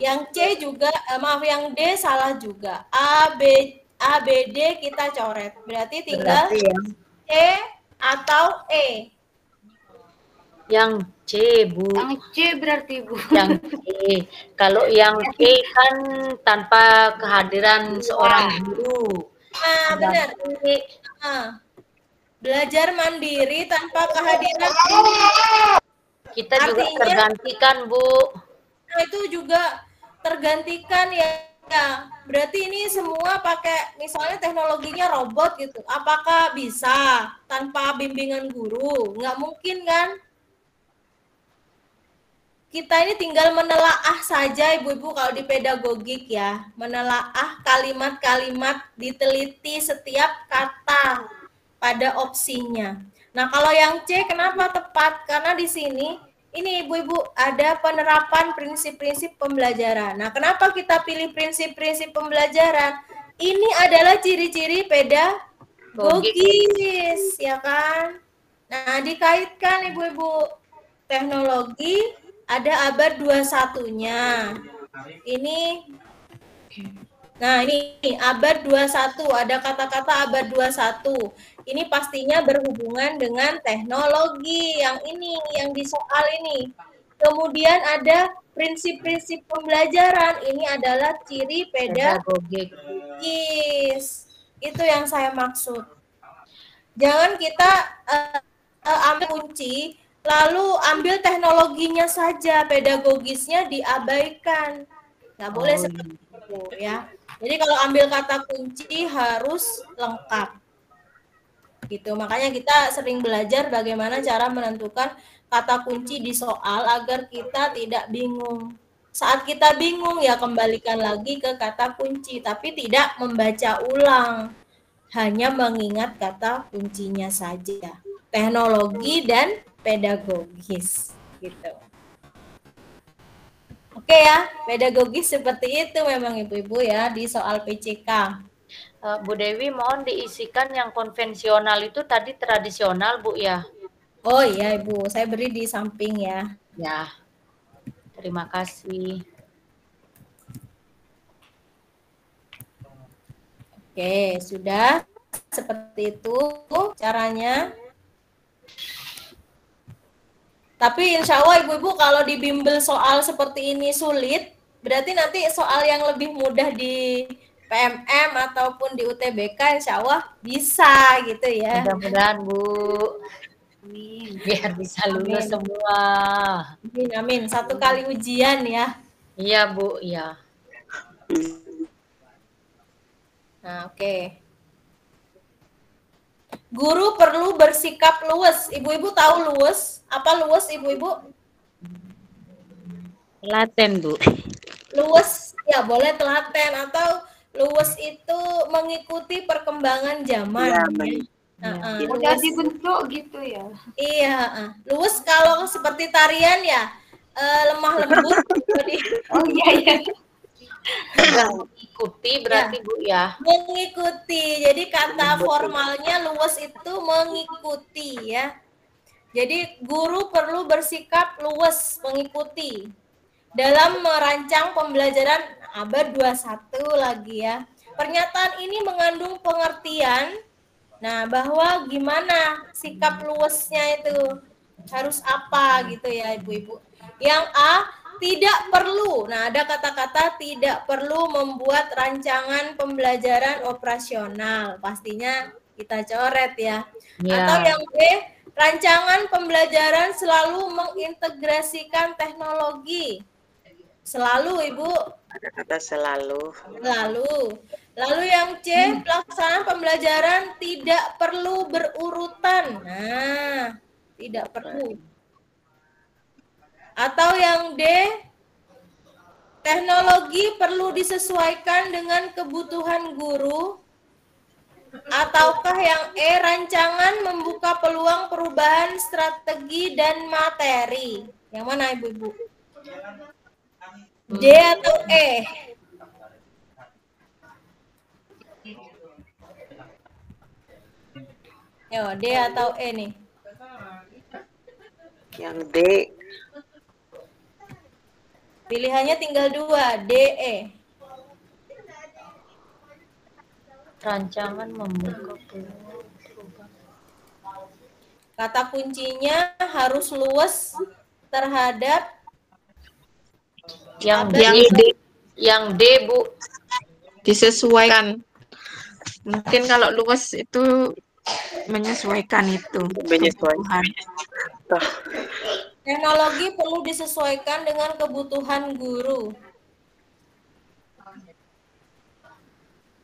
Yang C juga, yang D salah juga. A, B, D kita coret. Berarti tinggal C atau E. Yang C, Bu. Yang C berarti, Bu. Yang C. Kalau yang E kan tanpa kehadiran seorang guru. Nah, benar. Belajar mandiri tanpa kehadiran guru. Kita juga tergantikan, Bu. Nah, itu juga tergantikan ya. Berarti ini semua pakai misalnya teknologinya robot gitu. Apakah bisa tanpa bimbingan guru? Nggak mungkin kan? Kita ini tinggal menelaah saja Ibu-ibu kalau di pedagogik ya. Menelaah kalimat-kalimat, diteliti setiap kata pada opsinya. Nah, kalau yang C kenapa tepat? Karena di sini ini Ibu-ibu ada penerapan prinsip-prinsip pembelajaran. Nah, kenapa kita pilih prinsip-prinsip pembelajaran? Ini adalah ciri-ciri pedagogis, ya kan? Nah, dikaitkan Ibu-ibu, teknologi ada abad 21-nya. Nah, ini abad 21, ada kata-kata abad 21. Ini pastinya berhubungan dengan teknologi yang ini, yang di soal ini. Kemudian ada prinsip-prinsip pembelajaran. Ini adalah ciri pedagogis. Itu yang saya maksud. Jangan kita ambil kunci, lalu ambil teknologinya saja, pedagogisnya diabaikan. Nggak boleh seperti itu ya. Jadi kalau ambil kata kunci harus lengkap. Gitu. Makanya kita sering belajar bagaimana cara menentukan kata kunci di soal agar kita tidak bingung. Saat kita bingung ya kembalikan lagi ke kata kunci, tapi tidak membaca ulang. Hanya mengingat kata kuncinya saja. Teknologi dan pedagogis gitu. Oke ya, pedagogis seperti itu memang Ibu-ibu ya di soal PCK. Bu Dewi, mohon diisikan yang konvensional itu tadi tradisional, Bu ya. Oh iya Ibu, saya beri di samping ya. Ya, terima kasih. Oke, sudah seperti itu caranya. Tapi insya Allah Ibu-ibu kalau di bimbel soal seperti ini sulit, berarti nanti soal yang lebih mudah di PMM ataupun di UTBK insya Allah bisa gitu ya. Mudah-mudahan Bu. Amin. Biar bisa lulus semua. Amin, amin. 1 kali ujian ya. Iya Bu, iya. Nah, oke. Guru perlu bersikap luwes. Ibu-ibu tahu luwes? Apa luwes Ibu-ibu? Telaten, Bu. Luwes ya boleh telaten atau luwes itu mengikuti perkembangan zaman. Ya, mudah dibentuk gitu ya. Iya, luwes kalau seperti tarian ya lemah lembut. Oh iya. Mengikuti berarti ya. Bu ya. Mengikuti. Jadi kata formalnya luwes itu mengikuti ya. Jadi guru perlu bersikap luwes mengikuti dalam merancang pembelajaran abad 21 lagi ya. Pernyataan ini mengandung pengertian bahwa gimana sikap luwesnya itu harus apa gitu ya Ibu-ibu. Yang A, tidak perlu. Nah, ada kata-kata tidak perlu membuat rancangan pembelajaran operasional. Pastinya kita coret ya. Atau yang B, rancangan pembelajaran selalu mengintegrasikan teknologi. Selalu, Ibu. Ada kata selalu. Lalu yang C, pelaksanaan pembelajaran tidak perlu berurutan. Nah, tidak perlu. Atau yang D, teknologi perlu disesuaikan dengan kebutuhan guru. Ataukah yang E, rancangan membuka peluang perubahan strategi dan materi. Yang mana Ibu-ibu? D atau E? Yo, D atau E nih? Yang D. Pilihannya tinggal 2, D, E. Rancangan membuka peluang perubahan. Kata kuncinya harus luwes terhadap yang D, Bu. Disesuaikan. Mungkin kalau luwes itu menyesuaikan itu. Menyesuaikan. Teknologi perlu disesuaikan dengan kebutuhan guru.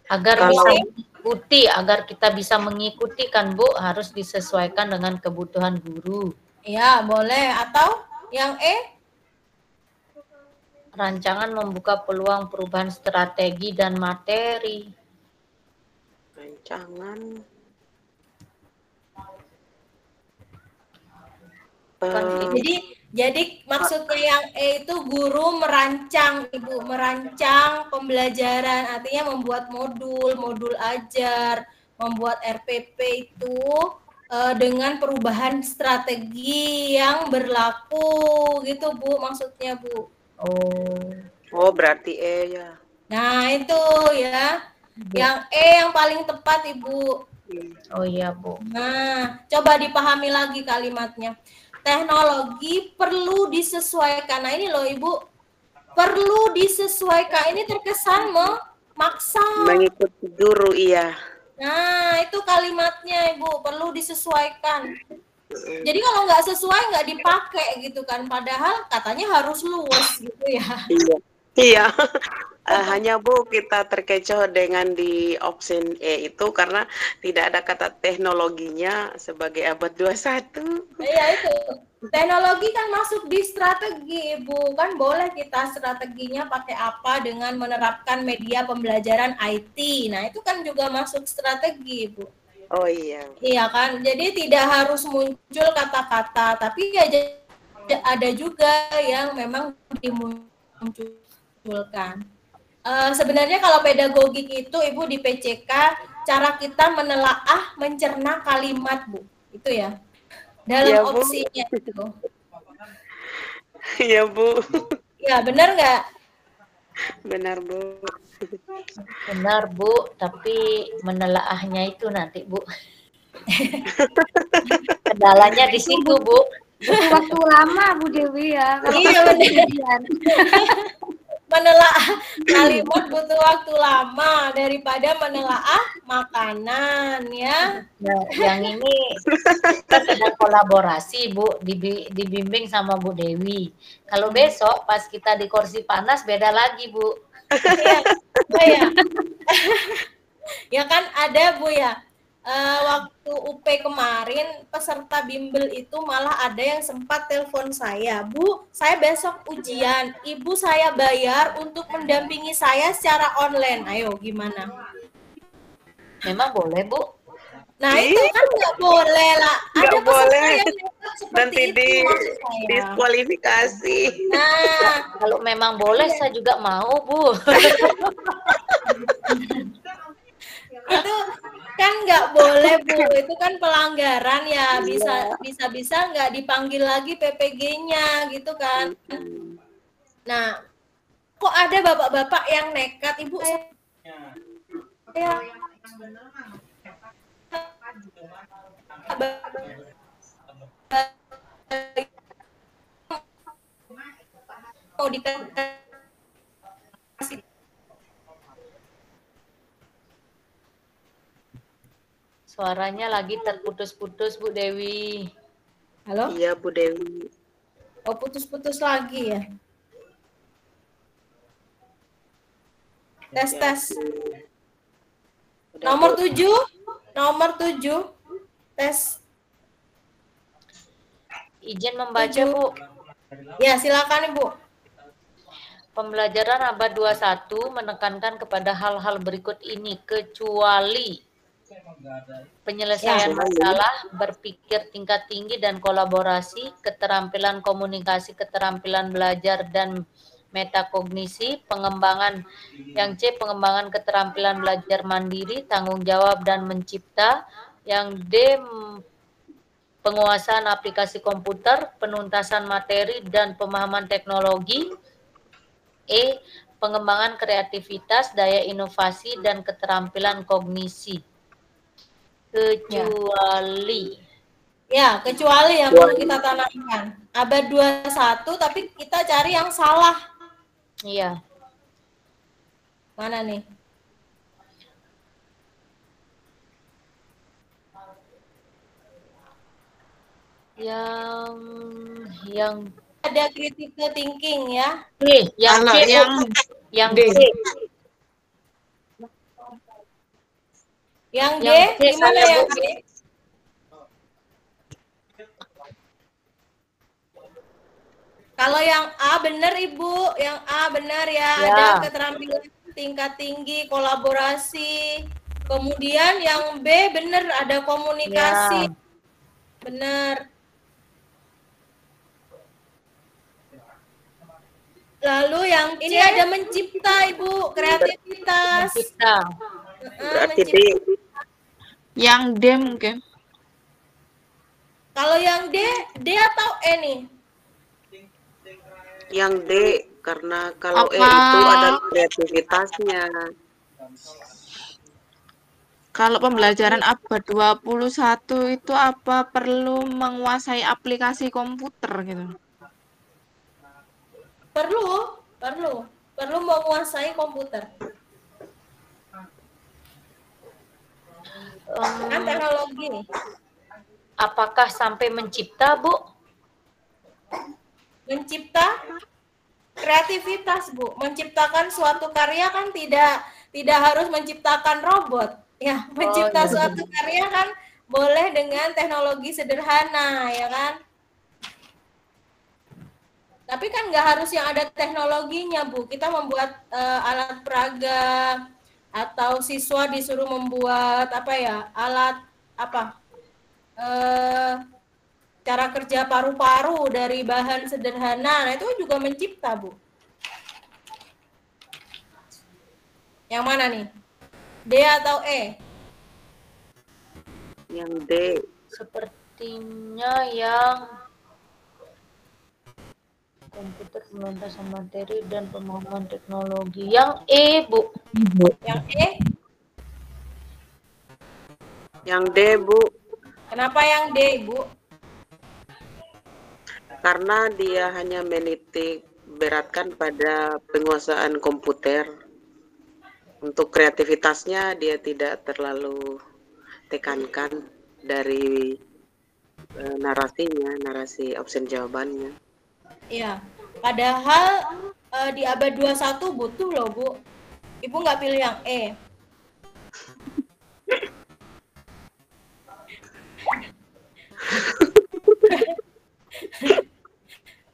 Agar bisa mengikuti, agar kita bisa mengikuti kan Bu, harus disesuaikan dengan kebutuhan guru. Ya, boleh. Atau yang E? Rancangan membuka peluang perubahan strategi dan materi. Rancangan. Jadi Jadi maksudnya yang E itu guru merancang, Ibu, merancang pembelajaran, artinya membuat modul ajar, membuat RPP itu dengan perubahan strategi yang berlaku gitu, Bu, maksudnya, Bu. Oh, berarti E ya. Nah, itu ya. Yang E yang paling tepat, Ibu. Oh iya, Bu. Nah, coba dipahami lagi kalimatnya. Teknologi perlu disesuaikan. Nah, ini loh, Ibu. Perlu disesuaikan. Ini terkesan memaksa. Mengikuti guru, iya. Nah, itu kalimatnya, Ibu. Perlu disesuaikan. Jadi kalau nggak sesuai, nggak dipakai gitu kan. Padahal katanya harus luas gitu ya. Iya. Hanya Bu kita terkecoh dengan di option E itu karena tidak ada kata teknologinya sebagai abad 21. Iya itu. Teknologi kan masuk di strategi, Ibu. Kan boleh kita strateginya pakai apa dengan menerapkan media pembelajaran IT. Nah, itu kan juga masuk strategi, Ibu. Oh iya. Iya kan? Jadi tidak harus muncul kata-kata, tapi ya ada juga yang memang dimunculkan. Sebenarnya kalau pedagogik itu, Ibu, di PCK cara kita menelaah, mencerna kalimat, Bu. Itu ya. Dalam Ya, Bu. opsinya itu. Iya, Bu. Ya, benar nggak? Benar, Bu. Benar, Bu, tapi menelaahnya itu nanti, Bu. Kendalanya di situ, Bu. Butuh waktu lama, Bu Dewi ya. Iya, benar. Menelaah kalimat butuh waktu lama daripada menelaah makanan ya. Nah, yang ini kita sedang kolaborasi, Bu, dibimbing sama Bu Dewi. Kalau besok pas kita di kursi panas beda lagi, Bu. Iya. Oh, ya. Ya kan ada, Bu ya. Waktu UP kemarin peserta bimbel itu malah ada yang sempat telepon saya, Bu, saya besok ujian, Ibu saya bayar untuk mendampingi saya secara online. Ayo gimana? Memang boleh, Bu? Nah itu kan nggak boleh lah. Ada peserta yang seperti nanti itu, diskualifikasi. Nah, kalau memang boleh saya juga mau, Bu. Itu kan nggak boleh, Bu, itu kan pelanggaran ya, bisa nggak dipanggil lagi PPG-nya gitu kan. Nah, kok ada bapak-bapak yang nekat, Ibu, saya mau dikasih. Suaranya lagi terputus-putus, Bu Dewi. Halo? Iya, Bu Dewi. Oh, putus-putus lagi ya. Tes. Nomor 7. Tes. Izin membaca, Bu. Ya, silakan, Ibu. Pembelajaran abad 21 menekankan kepada hal-hal berikut ini, kecuali penyelesaian masalah, berpikir tingkat tinggi dan kolaborasi, keterampilan komunikasi, keterampilan belajar dan metakognisi, pengembangan yang C, pengembangan keterampilan belajar mandiri, tanggung jawab dan mencipta, yang D, penguasaan aplikasi komputer, penuntasan materi dan pemahaman teknologi, E, pengembangan kreativitas, daya inovasi dan keterampilan kognisi. Kecuali Kecuali yang perlu kita tanamkan. Abad 21 tapi kita cari yang salah. Iya. Mana nih? Yang ada critical thinking ya. Yang D. Yang D, gimana yang D? Kalau yang A benar, Ibu, yang A benar ya, ada keterampilan tingkat tinggi, kolaborasi. Kemudian yang B benar, ada komunikasi. Benar. Lalu yang ini ada mencipta, Ibu, kreativitas. Mencipta. Berarti D. Yang D mungkin. Kalau yang D atau E nih? Yang D, karena kalau E Apa? itu ada kreativitasnya. Kalau pembelajaran abad 21 itu apa perlu menguasai aplikasi komputer gitu? Perlu menguasai komputer. Kan teknologi nih. Apakah sampai mencipta, Bu? Mencipta kreativitas, Bu. Menciptakan suatu karya kan tidak harus menciptakan robot. Ya, mencipta suatu karya kan boleh dengan teknologi sederhana, ya kan? Tapi kan nggak harus yang ada teknologinya, Bu. Kita membuat alat peraga atau siswa disuruh membuat alat cara kerja paru-paru dari bahan sederhana. Nah, itu juga mencipta, Bu. Yang mana nih? D atau E? Yang D. Sepertinya yang komputer, pementasan materi, dan pemahaman teknologi. Yang E, Bu. Yang E? Yang D, Bu. Kenapa yang D, Bu? Karena dia hanya menitik beratkan pada penguasaan komputer. Untuk kreativitasnya dia tidak terlalu tekankan dari narasinya, narasi opsi jawabannya. Iya. Padahal di abad 21 butuh loh, Bu. Ibu nggak pilih yang E.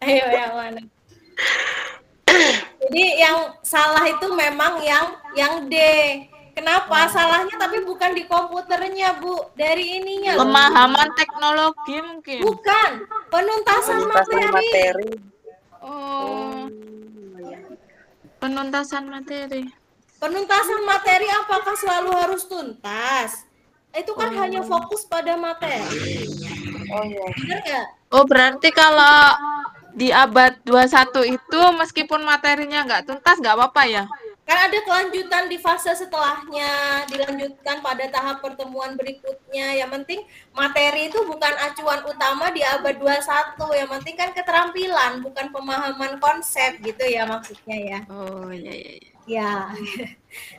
Ayo yang mana? Jadi yang salah itu memang yang D. Kenapa? Salahnya tapi bukan di komputernya, Bu. Dari ininya loh. Pemahaman teknologi mungkin. Bukan. Penuntasan materi. Oh. Penuntasan materi. Penuntasan materi apakah selalu harus tuntas? Itu kan hanya fokus pada materi. Oh iya. Benar nggak? Oh, berarti kalau di abad 21 itu meskipun materinya nggak tuntas nggak apa-apa ya? Kan ada kelanjutan di fase setelahnya, dilanjutkan pada tahap pertemuan berikutnya. Yang penting materi itu bukan acuan utama di abad 21. Yang penting kan keterampilan, bukan pemahaman konsep gitu ya maksudnya ya. Oh, iya. Ya,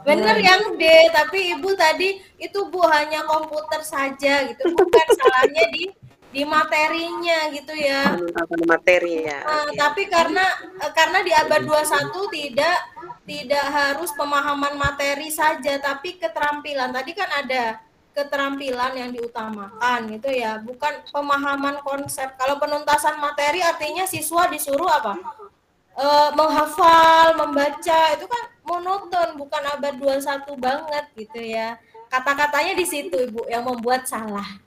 bener yang D, tapi Ibu tadi itu Bu hanya komputer saja gitu, bukan salahnya di materinya gitu ya. Penuntasan materi ya. Tapi karena di abad 21 tidak harus pemahaman materi saja, tapi keterampilan. Tadi kan ada keterampilan yang diutamakan gitu ya, bukan pemahaman konsep. Kalau penuntasan materi artinya siswa disuruh apa? Menghafal, membaca, itu kan monoton, bukan abad 21 banget gitu ya. Kata-katanya di situ Ibu yang membuat salah.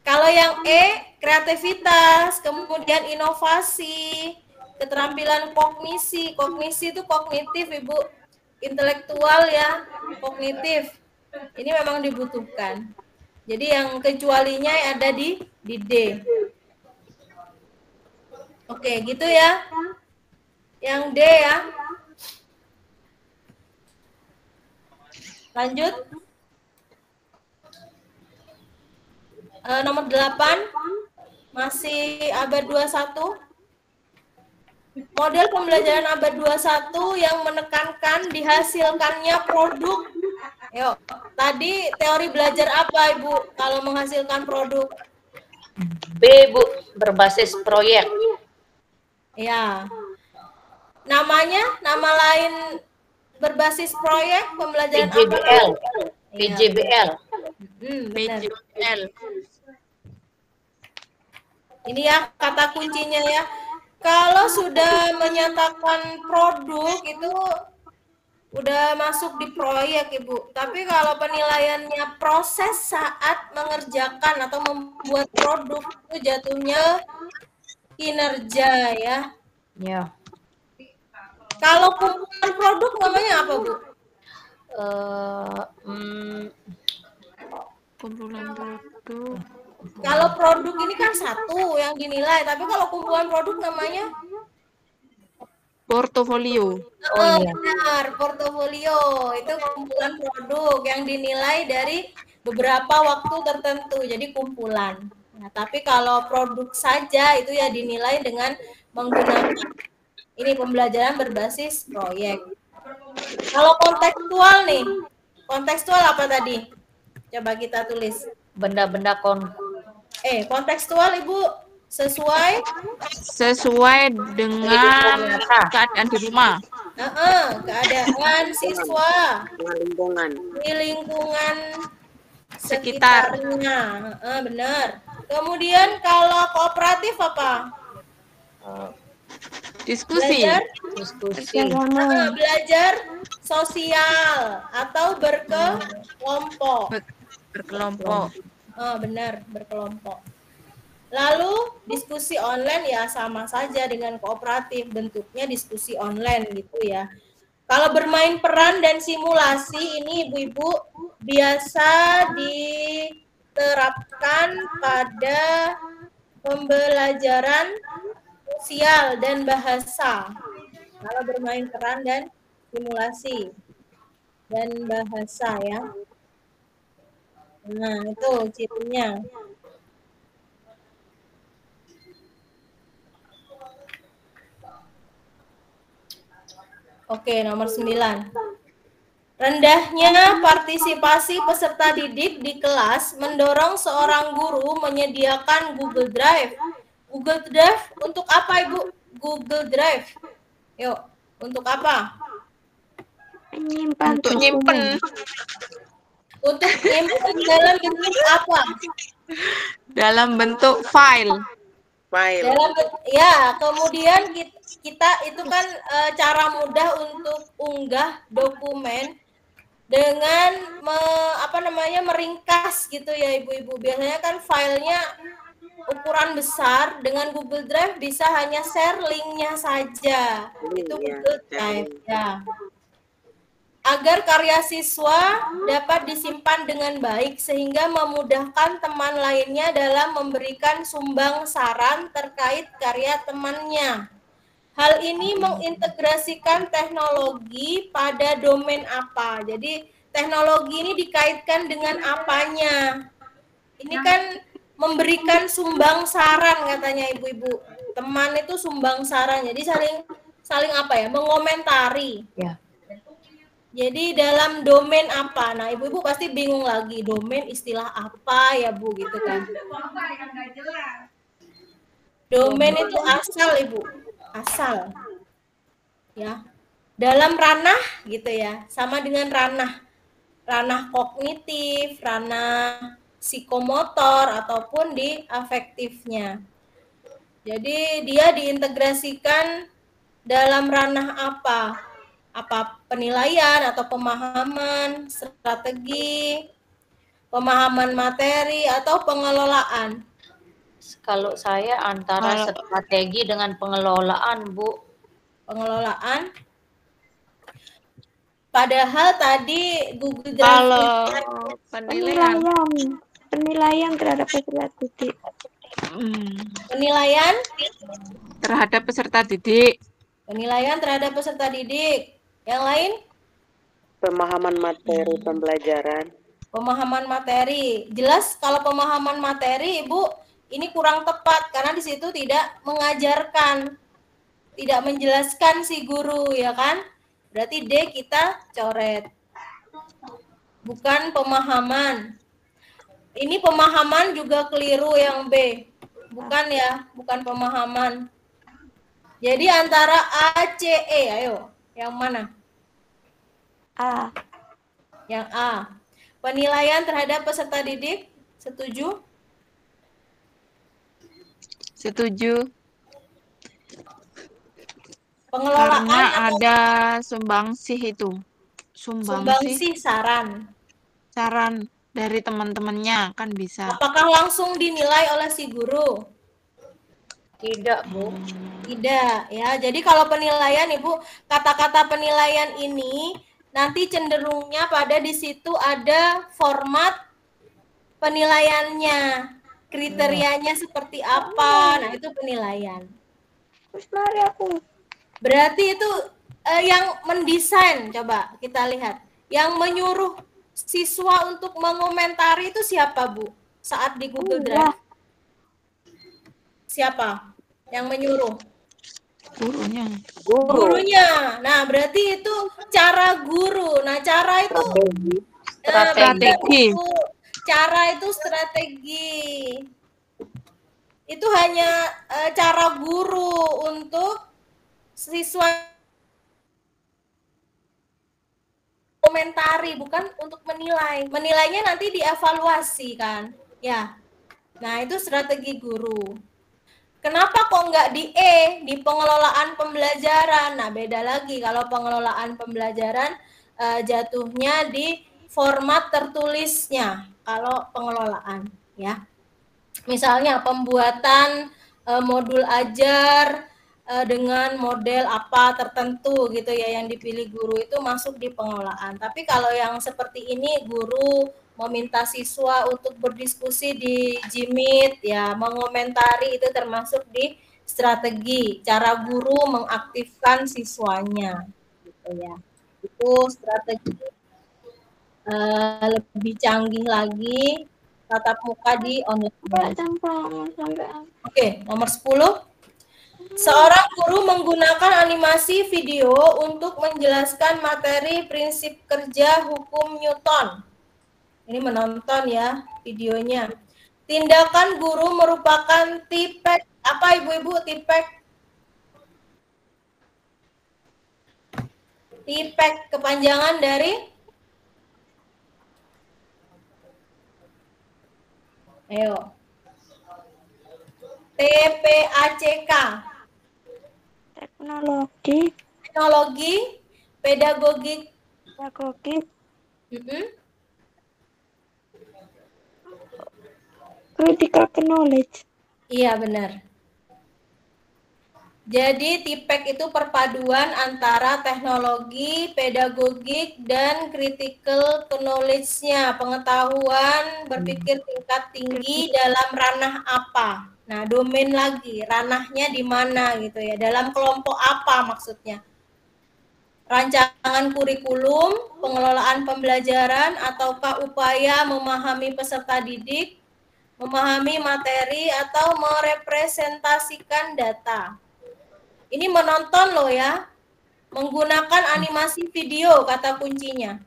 Kalau yang E, kreativitas, kemudian inovasi, keterampilan kognisi. Kognisi itu kognitif, Ibu. Intelektual ya, kognitif. Ini memang dibutuhkan. Jadi yang kecualinya ada di D. Oke, gitu ya. Yang D ya. Lanjut. Nomor 8. Masih abad 21. Model pembelajaran abad 21 yang menekankan dihasilkannya produk. Yuk, tadi teori belajar apa, Ibu, kalau menghasilkan produk? B, Bu, berbasis proyek. Ya. Namanya, nama lain berbasis proyek pembelajaran PJBL. apa? PJBL. Benar. PJBL. Ini ya kata kuncinya ya. Kalau sudah menyatakan produk itu udah masuk di proyek, Ibu. Tapi kalau penilaiannya proses saat mengerjakan atau membuat produk itu jatuhnya kinerja ya. Ya. Kalau kumpulan produk namanya apa, Bu? Kumpulan produk. Kalau produk ini kan satu yang dinilai, tapi kalau kumpulan produk namanya Portofolio. benar, portofolio. Itu kumpulan produk yang dinilai dari beberapa waktu tertentu, jadi kumpulan. Nah, tapi kalau produk saja itu ya dinilai dengan menggunakan ini pembelajaran berbasis proyek. Kalau kontekstual nih, kontekstual apa tadi? Coba kita tulis. Benda-benda Kontekstual Ibu sesuai dengan keadaan di rumah. Keadaan siswa di lingkungan sekitarnya. Benar. Kemudian kalau kooperatif apa? Diskusi. Belajar sosial atau berkelompok. Benar, berkelompok. Lalu diskusi online ya sama saja dengan kooperatif, bentuknya diskusi online gitu ya. Kalau bermain peran dan simulasi ini Ibu-ibu biasa diterapkan pada pembelajaran sosial dan bahasa. Kalau bermain peran dan simulasi dan bahasa ya. Nah, itu cirinya. Oke, nomor 9. Rendahnya partisipasi peserta didik di kelas mendorong seorang guru menyediakan Google Drive. Google Drive untuk apa, Ibu? Google Drive. Yuk, untuk apa? Untuk nyimpen. Untuk nyimpen dalam bentuk apa? Dalam bentuk file. Kemudian kita itu kan cara mudah untuk unggah dokumen dengan meringkas gitu ya Ibu-ibu. Biasanya kan filenya ukuran besar, dengan Google Drive bisa hanya share linknya saja. Itu Google Drive ya. Agar karya siswa dapat disimpan dengan baik sehingga memudahkan teman lainnya dalam memberikan sumbang saran terkait karya temannya. Hal ini mengintegrasikan teknologi pada domain apa. Jadi teknologi ini dikaitkan dengan apanya. Ini kan memberikan sumbang saran katanya Ibu-ibu. Teman itu sumbang saran. Jadi saling mengomentari. Ya. Jadi dalam domain apa? Nah, Ibu-ibu pasti bingung lagi, domain istilah apa ya, Bu, gitu kan. Domain itu asal, Ibu. Asal. Ya. Dalam ranah gitu ya, sama dengan ranah. Ranah kognitif, ranah psikomotor ataupun di afektifnya. Jadi dia diintegrasikan dalam ranah apa? Apa penilaian atau pemahaman, strategi, pemahaman materi atau pengelolaan? Kalau saya antara strategi dengan pengelolaan, Bu. Pengelolaan. Padahal tadi Google Drive kalau penilaian terhadap peserta didik. Penilaian terhadap peserta didik. Penilaian terhadap peserta didik. Yang lain? Pemahaman materi pembelajaran. Pemahaman materi. Jelas kalau pemahaman materi, Ibu, ini kurang tepat karena di situ tidak mengajarkan, tidak menjelaskan si guru, ya kan? Berarti D kita coret. Bukan pemahaman. Ini pemahaman juga keliru yang B. Bukan ya, bukan pemahaman. Jadi antara A, C, E, ayo. Yang mana? A. Yang A. Penilaian terhadap peserta didik, setuju? Setuju. Pengelolaan karena ada sumbangsih itu. Sumbangsih saran. Saran dari teman-temannya kan bisa. Apakah langsung dinilai oleh si guru? Tidak, Bu. Tidak, ya. Jadi kalau penilaian, Ibu, kata-kata penilaian ini nanti cenderungnya pada di situ ada format penilaiannya, kriterianya seperti apa. Nah, itu penilaian. Terus lari aku. Berarti itu yang mendesain, coba kita lihat. Yang menyuruh siswa untuk mengomentari itu siapa, Bu? Saat di Google Drive. Siapa yang menyuruh? Gurunya. Gurunya. Nah, berarti itu cara guru. Nah, cara itu Strategi. Cara itu strategi. Itu hanya cara guru untuk siswa komentari, bukan untuk menilai. Menilainya nanti dievaluasi kan. Ya. Nah, itu strategi guru. Kenapa kok nggak di E, di pengelolaan pembelajaran? Nah, beda lagi kalau pengelolaan pembelajaran jatuhnya di format tertulisnya kalau pengelolaan, ya. Misalnya pembuatan modul ajar dengan model apa tertentu gitu ya yang dipilih guru itu masuk di pengelolaan. Tapi kalau yang seperti ini guru meminta siswa untuk berdiskusi di Jimit ya, mengomentari itu termasuk di strategi cara guru mengaktifkan siswanya gitu ya. Itu strategi lebih canggih lagi tatap muka di online. Oke, nomor 10. Seorang guru menggunakan animasi video untuk menjelaskan materi prinsip kerja hukum Newton. Ini menonton ya videonya. Tindakan guru merupakan tipek. Apa Ibu-ibu tipek? Tipek kepanjangan dari? Ayo. TPACK. Teknologi, pedagogik. Critical knowledge. Iya, benar. Jadi TIPEK itu perpaduan antara teknologi, pedagogik, dan critical knowledge-nya, pengetahuan berpikir tingkat tinggi dalam ranah apa. Nah, domain lagi, ranahnya di mana gitu ya, dalam kelompok apa maksudnya. Rancangan kurikulum, pengelolaan pembelajaran, ataukah upaya memahami peserta didik, memahami materi, atau merepresentasikan data. Ini menonton loh ya, menggunakan animasi video kata kuncinya.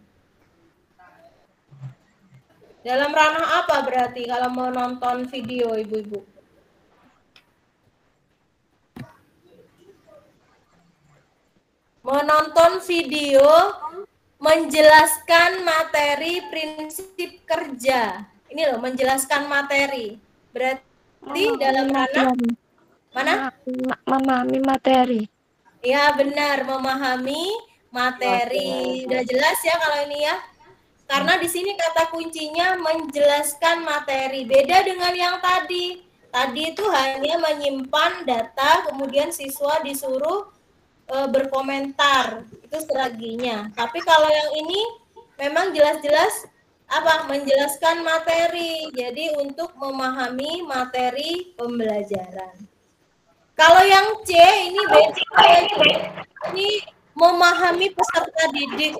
Dalam ranah apa berarti kalau menonton video Ibu-ibu? Menonton video menjelaskan materi prinsip kerja. Ini loh, menjelaskan materi. Berarti dalam ranah mana? Memahami materi. Ya, benar, memahami materi. Udah jelas ya kalau ini ya? Karena di sini kata kuncinya menjelaskan materi. Beda dengan yang tadi. Tadi itu hanya menyimpan data, kemudian siswa disuruh berkomentar. Itu strateginya. Tapi kalau yang ini memang jelas-jelas apa? Menjelaskan materi. Jadi untuk memahami materi pembelajaran. Kalau yang C ini beda, ini memahami peserta didik,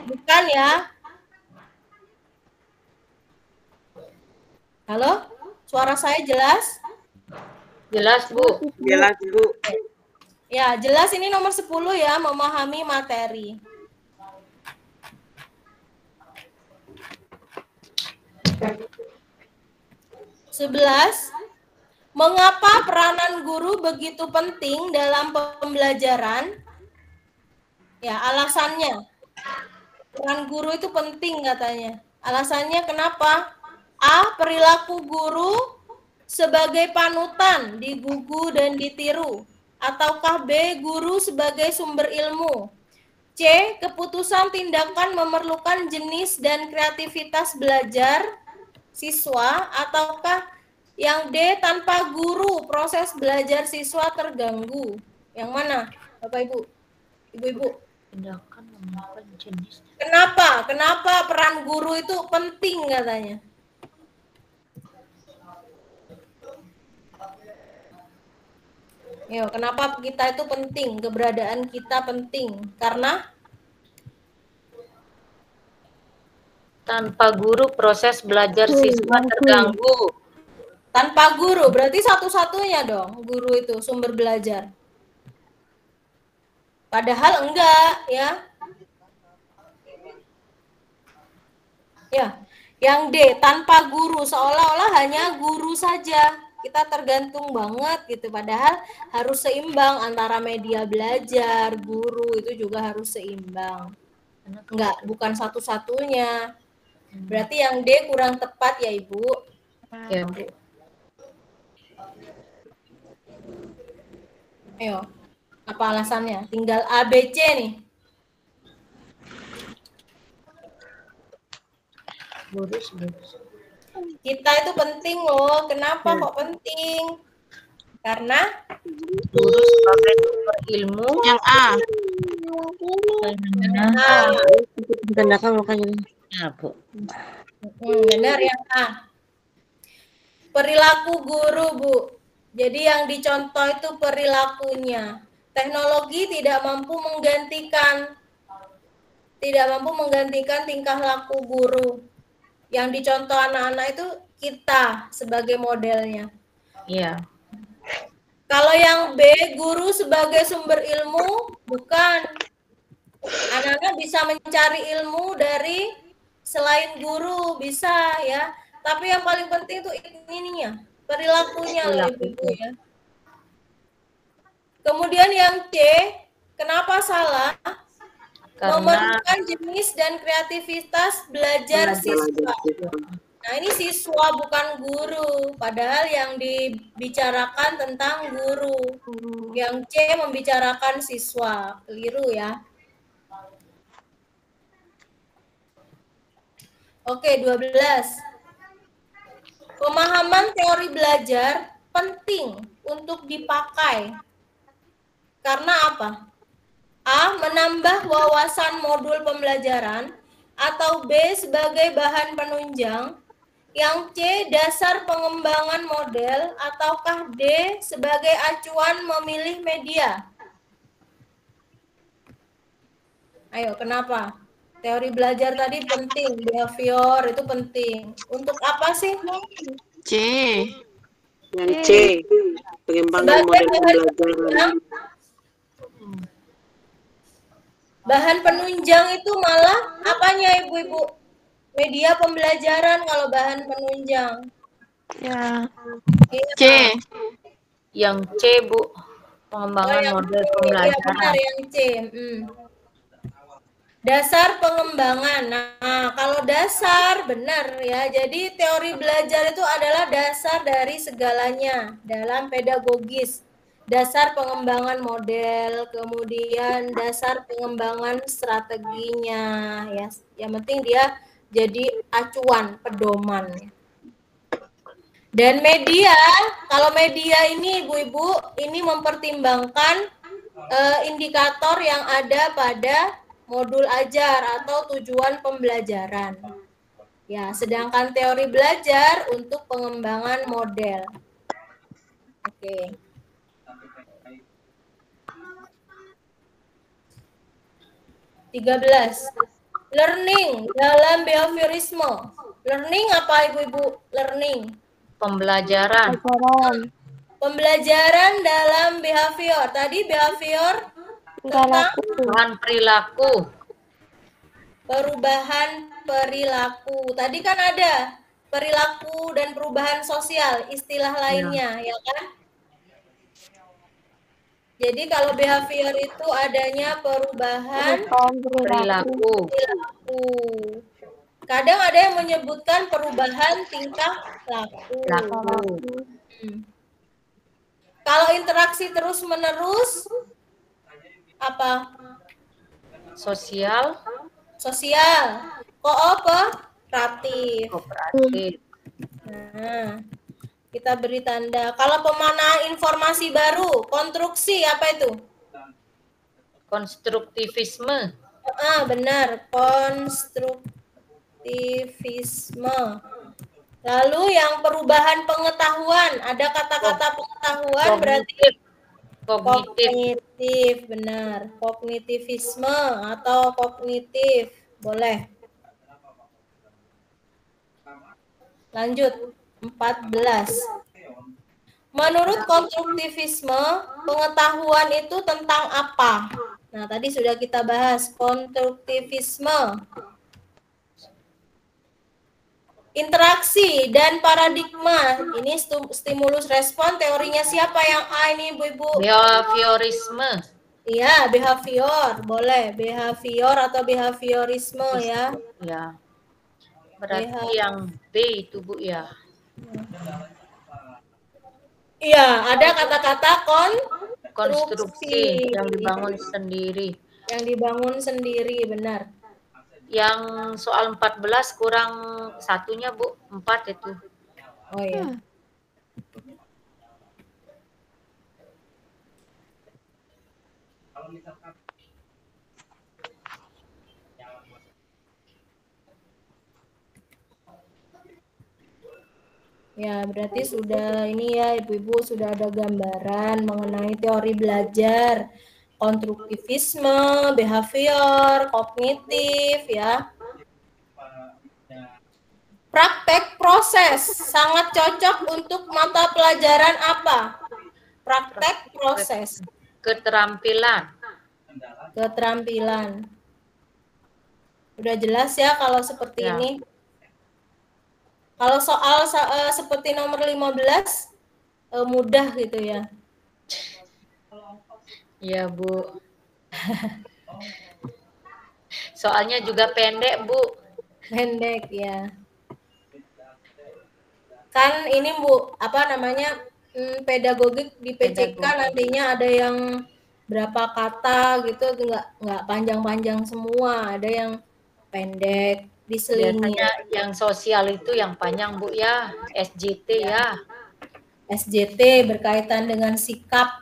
bukan ya? Halo, suara saya jelas? Jelas, Bu. Jelas, Bu. Ya, jelas ini nomor 10 ya, memahami materi. Sebelas. Mengapa peranan guru begitu penting dalam pembelajaran? Ya, alasannya. Peran guru itu penting katanya. Alasannya kenapa? A. Perilaku guru sebagai panutan, digugu dan ditiru. Ataukah B. Guru sebagai sumber ilmu? C. Keputusan tindakan memerlukan jenis dan kreativitas belajar siswa. Ataukah Yang D, tanpa guru proses belajar siswa terganggu. Yang mana, Bapak Ibu? Ibu-ibu. Tindakan menemukan jenis. Kenapa? Kenapa peran guru itu penting katanya? Yo, kenapa kita itu penting? Keberadaan kita penting karena Tanpa guru proses belajar siswa terganggu. tanpa guru berarti satu-satunya dong guru itu sumber belajar. Padahal enggak, ya. Ya. Yang D, tanpa guru, seolah-olah hanya guru saja. Kita tergantung banget gitu, padahal harus seimbang antara media belajar, guru itu juga harus seimbang. Enggak, bukan satu-satunya. Berarti yang D kurang tepat ya, Ibu. Ya, Bu. Ayo, apa alasannya? Tinggal A, B, C nih. Kita itu penting loh. Kenapa kok penting? Karena Guru sebagai sumber ilmu. Yang A. Tindakan makanya. Ya, Bu. Benar yang A. Perilaku guru, Bu. Jadi yang dicontoh itu perilakunya. Teknologi tidak mampu menggantikan tingkah laku guru. Yang dicontoh anak-anak itu kita sebagai modelnya. Iya. Kalau yang B, guru sebagai sumber ilmu, bukan. Anak-anak bisa mencari ilmu dari selain guru, bisa ya. Tapi yang paling penting itu ininya, perilakunya loh Ibu ya. Kemudian yang C, kenapa salah? Memerlukan jenis dan kreativitas belajar siswa. Nah, ini siswa bukan guru. Padahal yang dibicarakan tentang guru. Yang C membicarakan siswa. Keliru ya. Oke, 12. Pemahaman teori belajar penting untuk dipakai. Karena apa? A, menambah wawasan modul pembelajaran, atau B, sebagai bahan penunjang. Yang C, dasar pengembangan model, ataukah D, sebagai acuan memilih media? Ayo, kenapa? Teori belajar tadi penting, behavior itu penting. Untuk apa sih? C. Yang C, pengembangan model pembelajaran. Bahan penunjang itu malah apanya Ibu-ibu? Media pembelajaran kalau bahan penunjang. Ya. Iya. C. Yang C, Bu. Pengembangan model pembelajaran. Ya, benar yang C. Dasar pengembangan. Nah, kalau dasar benar ya. Jadi teori belajar itu adalah dasar dari segalanya dalam pedagogis. Dasar pengembangan model, kemudian dasar pengembangan strateginya ya. Yang penting dia jadi acuan, pedoman. Dan media, kalau media ini Ibu-ibu, ini mempertimbangkan indikator yang ada pada modul ajar atau tujuan pembelajaran. Ya, sedangkan teori belajar untuk pengembangan model. Oke. Learning dalam behaviorisme. Learning apa Ibu-ibu? Learning. Pembelajaran. Pembelajaran dalam behavior. Tadi behavior tentang perubahan perilaku. Perubahan perilaku. Tadi kan ada perilaku dan perubahan sosial, istilah lainnya, ya kan? Jadi kalau behavior itu adanya perubahan perilaku. Kadang ada yang menyebutkan perubahan tingkah laku. Kalau interaksi terus-menerus apa? Sosial. Kooperatif. Kooperatif. Nah, Kita beri tanda. Kalau pemanaan informasi baru, konstruksi apa itu? Konstruktivisme. Benar, konstruktivisme. Lalu yang perubahan pengetahuan, ada kata-kata pengetahuan berarti kognitif, benar. Kognitivisme atau kognitif, boleh. Lanjut, 14. Menurut konstruktivisme, pengetahuan itu tentang apa? Nah, tadi sudah kita bahas konstruktivisme. Interaksi dan paradigma. Ini stimulus respon, teorinya siapa yang A ini, Ibu-ibu? Behaviorisme. Iya, behavior, boleh. Behavior atau behaviorisme ya. Ya. Berarti yang B itu, Bu, ya. Iya, ada kata-kata konstruksi yang dibangun sendiri. Yang dibangun sendiri, benar. Yang soal 14 kurang satunya, Bu. 4 itu. Oh iya. Ya, berarti sudah ini ya Ibu-ibu sudah ada gambaran mengenai teori belajar, konstruktivisme, behavior, kognitif ya. Praktek proses sangat cocok untuk mata pelajaran apa? Praktek proses. Keterampilan. Keterampilan. Udah jelas ya kalau seperti ini. Kalau soal seperti nomor 15 mudah gitu ya. Iya, Bu. Soalnya juga pendek, Bu. Pendek ya. Kan ini Bu, apa namanya? Pedagogik di PCK nantinya ada yang berapa kata gitu, nggak panjang-panjang semua, ada yang pendek. Biasanya yang sosial itu yang panjang, Bu, ya. SJT ya. SJT berkaitan dengan sikap.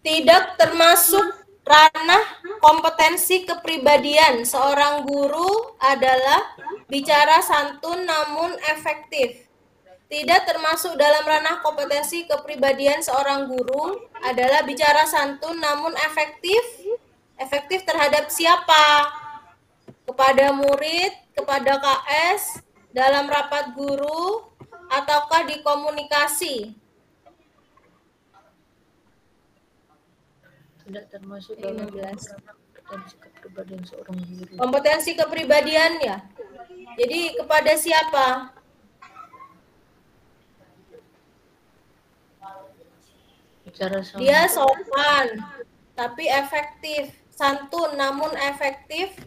Tidak termasuk ranah kompetensi kepribadian. Seorang guru adalah bicara santun namun efektif. Tidak termasuk dalam ranah kompetensi kepribadian seorang guru adalah bicara santun namun efektif. Efektif terhadap siapa? Kepada murid, kepada KS, dalam rapat guru, ataukah di komunikasi? Tidak termasuk dalam kompetensi kepribadian seorang guru. Kompetensi kepribadian ya. Jadi kepada siapa? Dia sopan, tapi efektif. Santun namun efektif.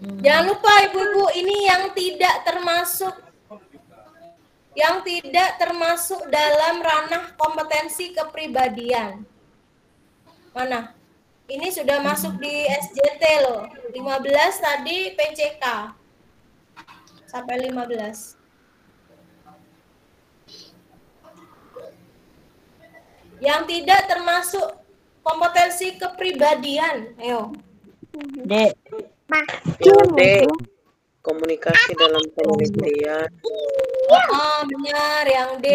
Jangan lupa Ibu-ibu, ini yang tidak termasuk dalam ranah kompetensi kepribadian. Mana? Ini sudah masuk di SJT loh. 15 tadi PCK. Sampai 15. Yang tidak termasuk kompetensi kepribadian. Ayo. D. D. Komunikasi dalam penelitian. Oh, benar yang D.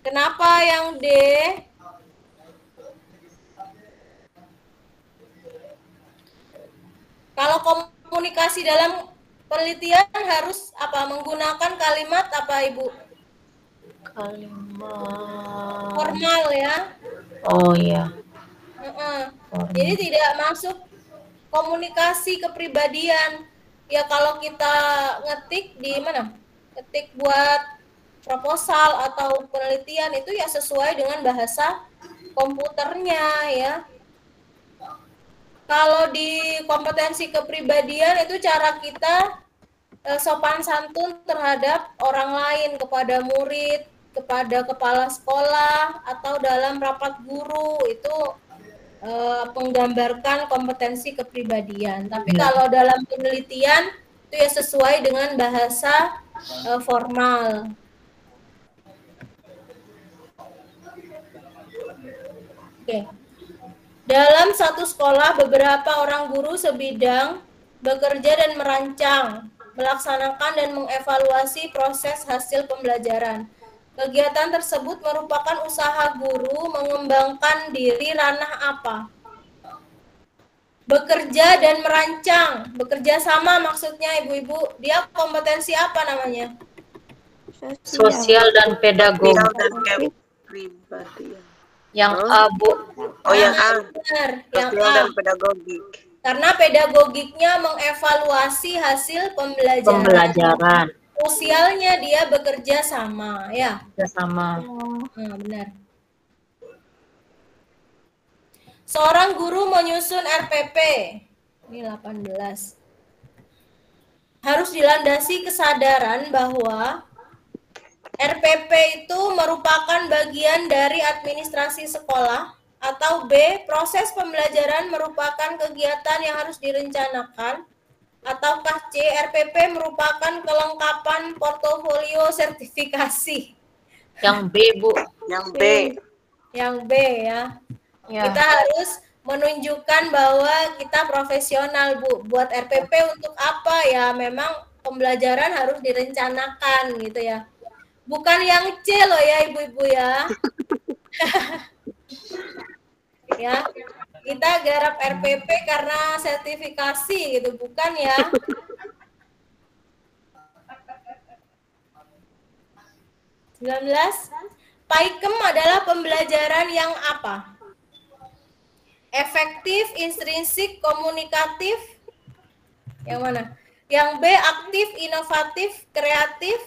Kenapa yang D? Kalau komunikasi dalam penelitian harus apa? Menggunakan kalimat apa, Ibu? Kalimat formal ya. Oh iya. Jadi tidak masuk komunikasi kepribadian. Ya kalau kita ngetik di mana? Ketik buat proposal atau penelitian itu ya sesuai dengan bahasa komputernya ya. Kalau di kompetensi kepribadian itu cara kita sopan santun terhadap orang lain, kepada murid, kepada kepala sekolah, atau dalam rapat guru itu menggambarkan kompetensi kepribadian. Tapi Ya. kalau dalam penelitian itu ya sesuai dengan bahasa formal. Oke. Dalam satu sekolah, beberapa orang guru sebidang bekerja dan merancang, melaksanakan dan mengevaluasi proses hasil pembelajaran. Kegiatan tersebut merupakan usaha guru mengembangkan diri ranah apa? Bekerja dan merancang, bekerja sama maksudnya ibu-ibu. Dia kompetensi apa namanya? Sosial dan pedagogi. Sosial dan kepribadian. Yang A, Bu. Oh, yang A. Benar, yang Sosial A. dan pedagogik. Karena pedagogiknya mengevaluasi hasil pembelajaran. Sosialnya dia bekerja sama, ya. Bekerja sama. Nah, benar. Seorang guru menyusun RPP. Ini 18. Harus dilandasi kesadaran bahwa RPP itu merupakan bagian dari administrasi sekolah, atau B, proses pembelajaran merupakan kegiatan yang harus direncanakan, ataukah C, RPP merupakan kelengkapan portofolio sertifikasi. Yang B, Bu. Yang B. Yang B ya. Ya. Kita harus menunjukkan bahwa kita profesional, Bu. Buat RPP untuk apa ya? Memang pembelajaran harus direncanakan gitu ya. Bukan yang C loh ya ibu-ibu ya. Ya, kita garap RPP karena sertifikasi gitu, bukan ya. PAIKEM adalah pembelajaran yang apa? Efektif, intrinsik, komunikatif. Yang mana? Yang B, aktif, inovatif, kreatif.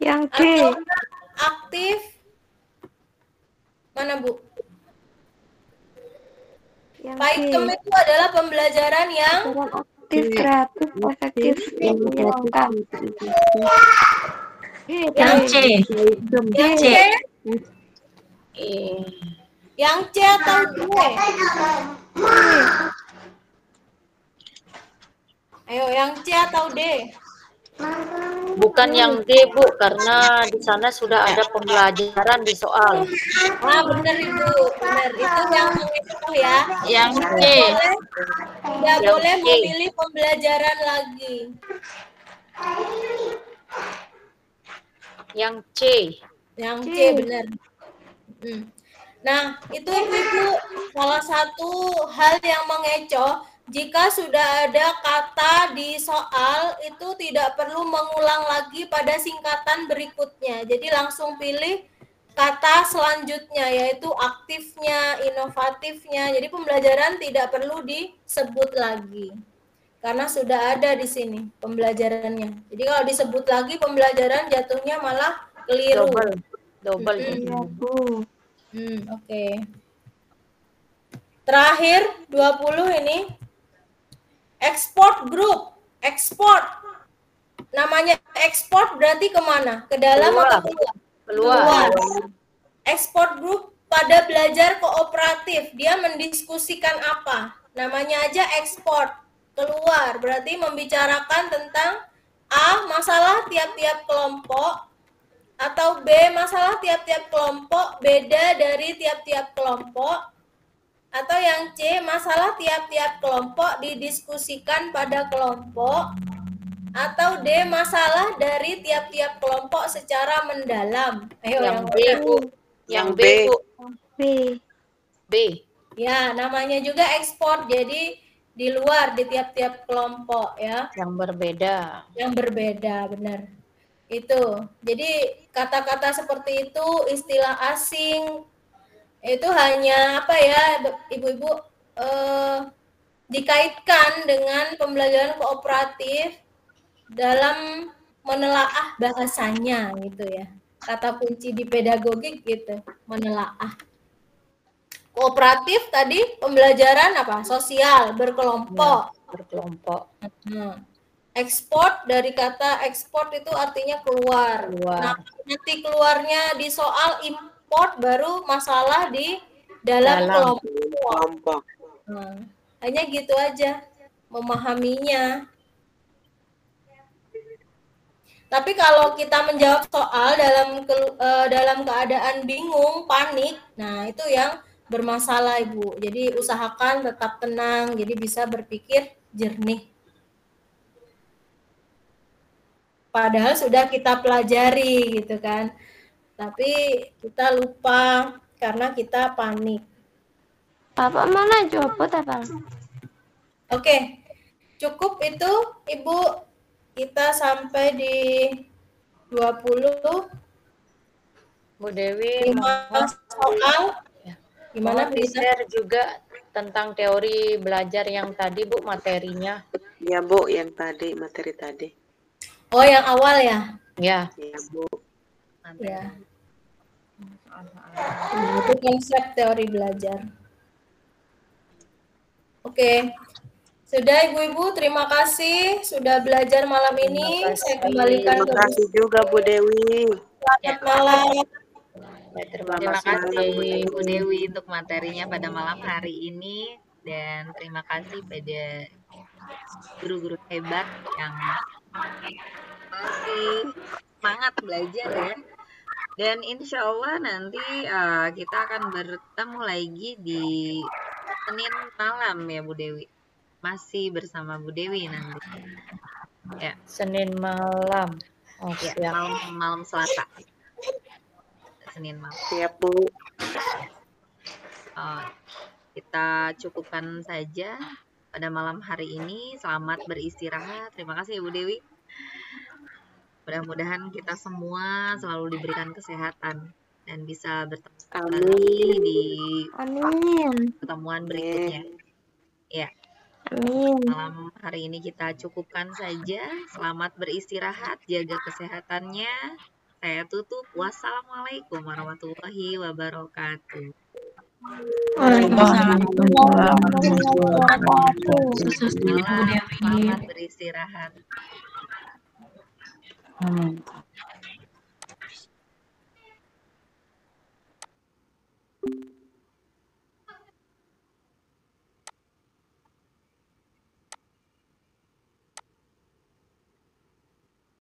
Yang C. Atau aktif. Mana, Bu? Yang PAIKEM itu adalah pembelajaran yang aktif, kreatif, efektif, menyenangkan. Yang C. Yang C. Yang C atau D? Ayo, yang C atau D? Bukan yang D, Bu, karena di sana sudah ada pembelajaran di soal. Ah, benar Ibu, benar. Itu yang mengecoh ya. Yang C. Tidak boleh memilih pembelajaran lagi. Yang C. Yang C, benar. Nah, itu Ibu salah satu hal yang mengecoh. Jika sudah ada kata di soal, itu tidak perlu mengulang lagi pada singkatan berikutnya. Jadi langsung pilih kata selanjutnya, yaitu aktifnya, inovatifnya. Jadi pembelajaran tidak perlu disebut lagi. Karena sudah ada di sini pembelajarannya. Jadi kalau disebut lagi pembelajaran jatuhnya malah keliru. Double. Oke. Terakhir 20 ini. Export group. Export. Namanya export berarti kemana? Ke dalam atau keluar? Keluar. Export group pada belajar kooperatif. Dia mendiskusikan apa? Namanya aja export. Keluar. Berarti membicarakan tentang A, masalah tiap-tiap kelompok. Atau B, masalah tiap-tiap kelompok beda dari tiap-tiap kelompok. Atau yang C, masalah tiap-tiap kelompok didiskusikan pada kelompok. Atau D, masalah dari tiap-tiap kelompok secara mendalam. Ayo yang B, Bu. Yang B, Bu. B. Ya, namanya juga ekspor. Jadi di luar di tiap-tiap kelompok ya. Yang berbeda. Yang berbeda, benar. Itu. Jadi kata-kata seperti itu, istilah asing, itu hanya apa ya ibu-ibu dikaitkan dengan pembelajaran kooperatif dalam menelaah bahasanya gitu ya. Kata kunci di pedagogik gitu, menelaah. Kooperatif tadi pembelajaran apa? Sosial, berkelompok. Berkelompok. Ekspor, dari kata ekspor itu artinya keluar. Nah, nanti keluarnya di soal import baru masalah di dalam Dalam. kelompok. Nah, hanya gitu aja memahaminya. Tapi kalau kita menjawab soal dalam keadaan bingung, panik, nah itu yang bermasalah, Ibu. Jadi usahakan tetap tenang, jadi bisa berpikir jernih. Padahal sudah kita pelajari gitu kan. Tapi kita lupa karena kita panik. Bapak mana jawab apa? Oke. Cukup itu, Ibu. Kita sampai di 20 Bu Dewi, 5 soal. Gimana mohon di-share juga tentang teori belajar yang tadi, Bu, materinya. Ya, Bu, yang tadi, materi tadi. Oh, yang awal ya? Ya. Ya, Bu. Ya. Itu konsep teori belajar. Oke. Sudah, Ibu-Ibu, terima kasih sudah belajar malam ini. Saya kembalikan ke Terima kasih juga, Bu Dewi. Selamat malam. Ya, Terima kasih Bu Dewi untuk materinya pada malam hari ini, dan terima kasih pada guru-guru hebat yang masih semangat belajar ya. Dan insya Allah nanti kita akan bertemu lagi di Senin malam ya Bu Dewi. Masih bersama Bu Dewi nanti. Ya. Senin malam. Oh, ya, siap. malam Selasa. Senin malam. Siap, Bu. Kita cukupkan saja pada malam hari ini. Selamat beristirahat. Terima kasih Ibu Dewi. Mudah-mudahan kita semua selalu diberikan kesehatan dan bisa bertemu lagi di pertemuan berikutnya. Ya. Amin. Malam hari ini kita cukupkan saja. Selamat beristirahat, jaga kesehatannya. Saya tutup. Wassalamualaikum warahmatullahi wabarakatuh. Waalaikumsalam warahmatullahi wabarakatuh. Selamat beristirahat. Amin.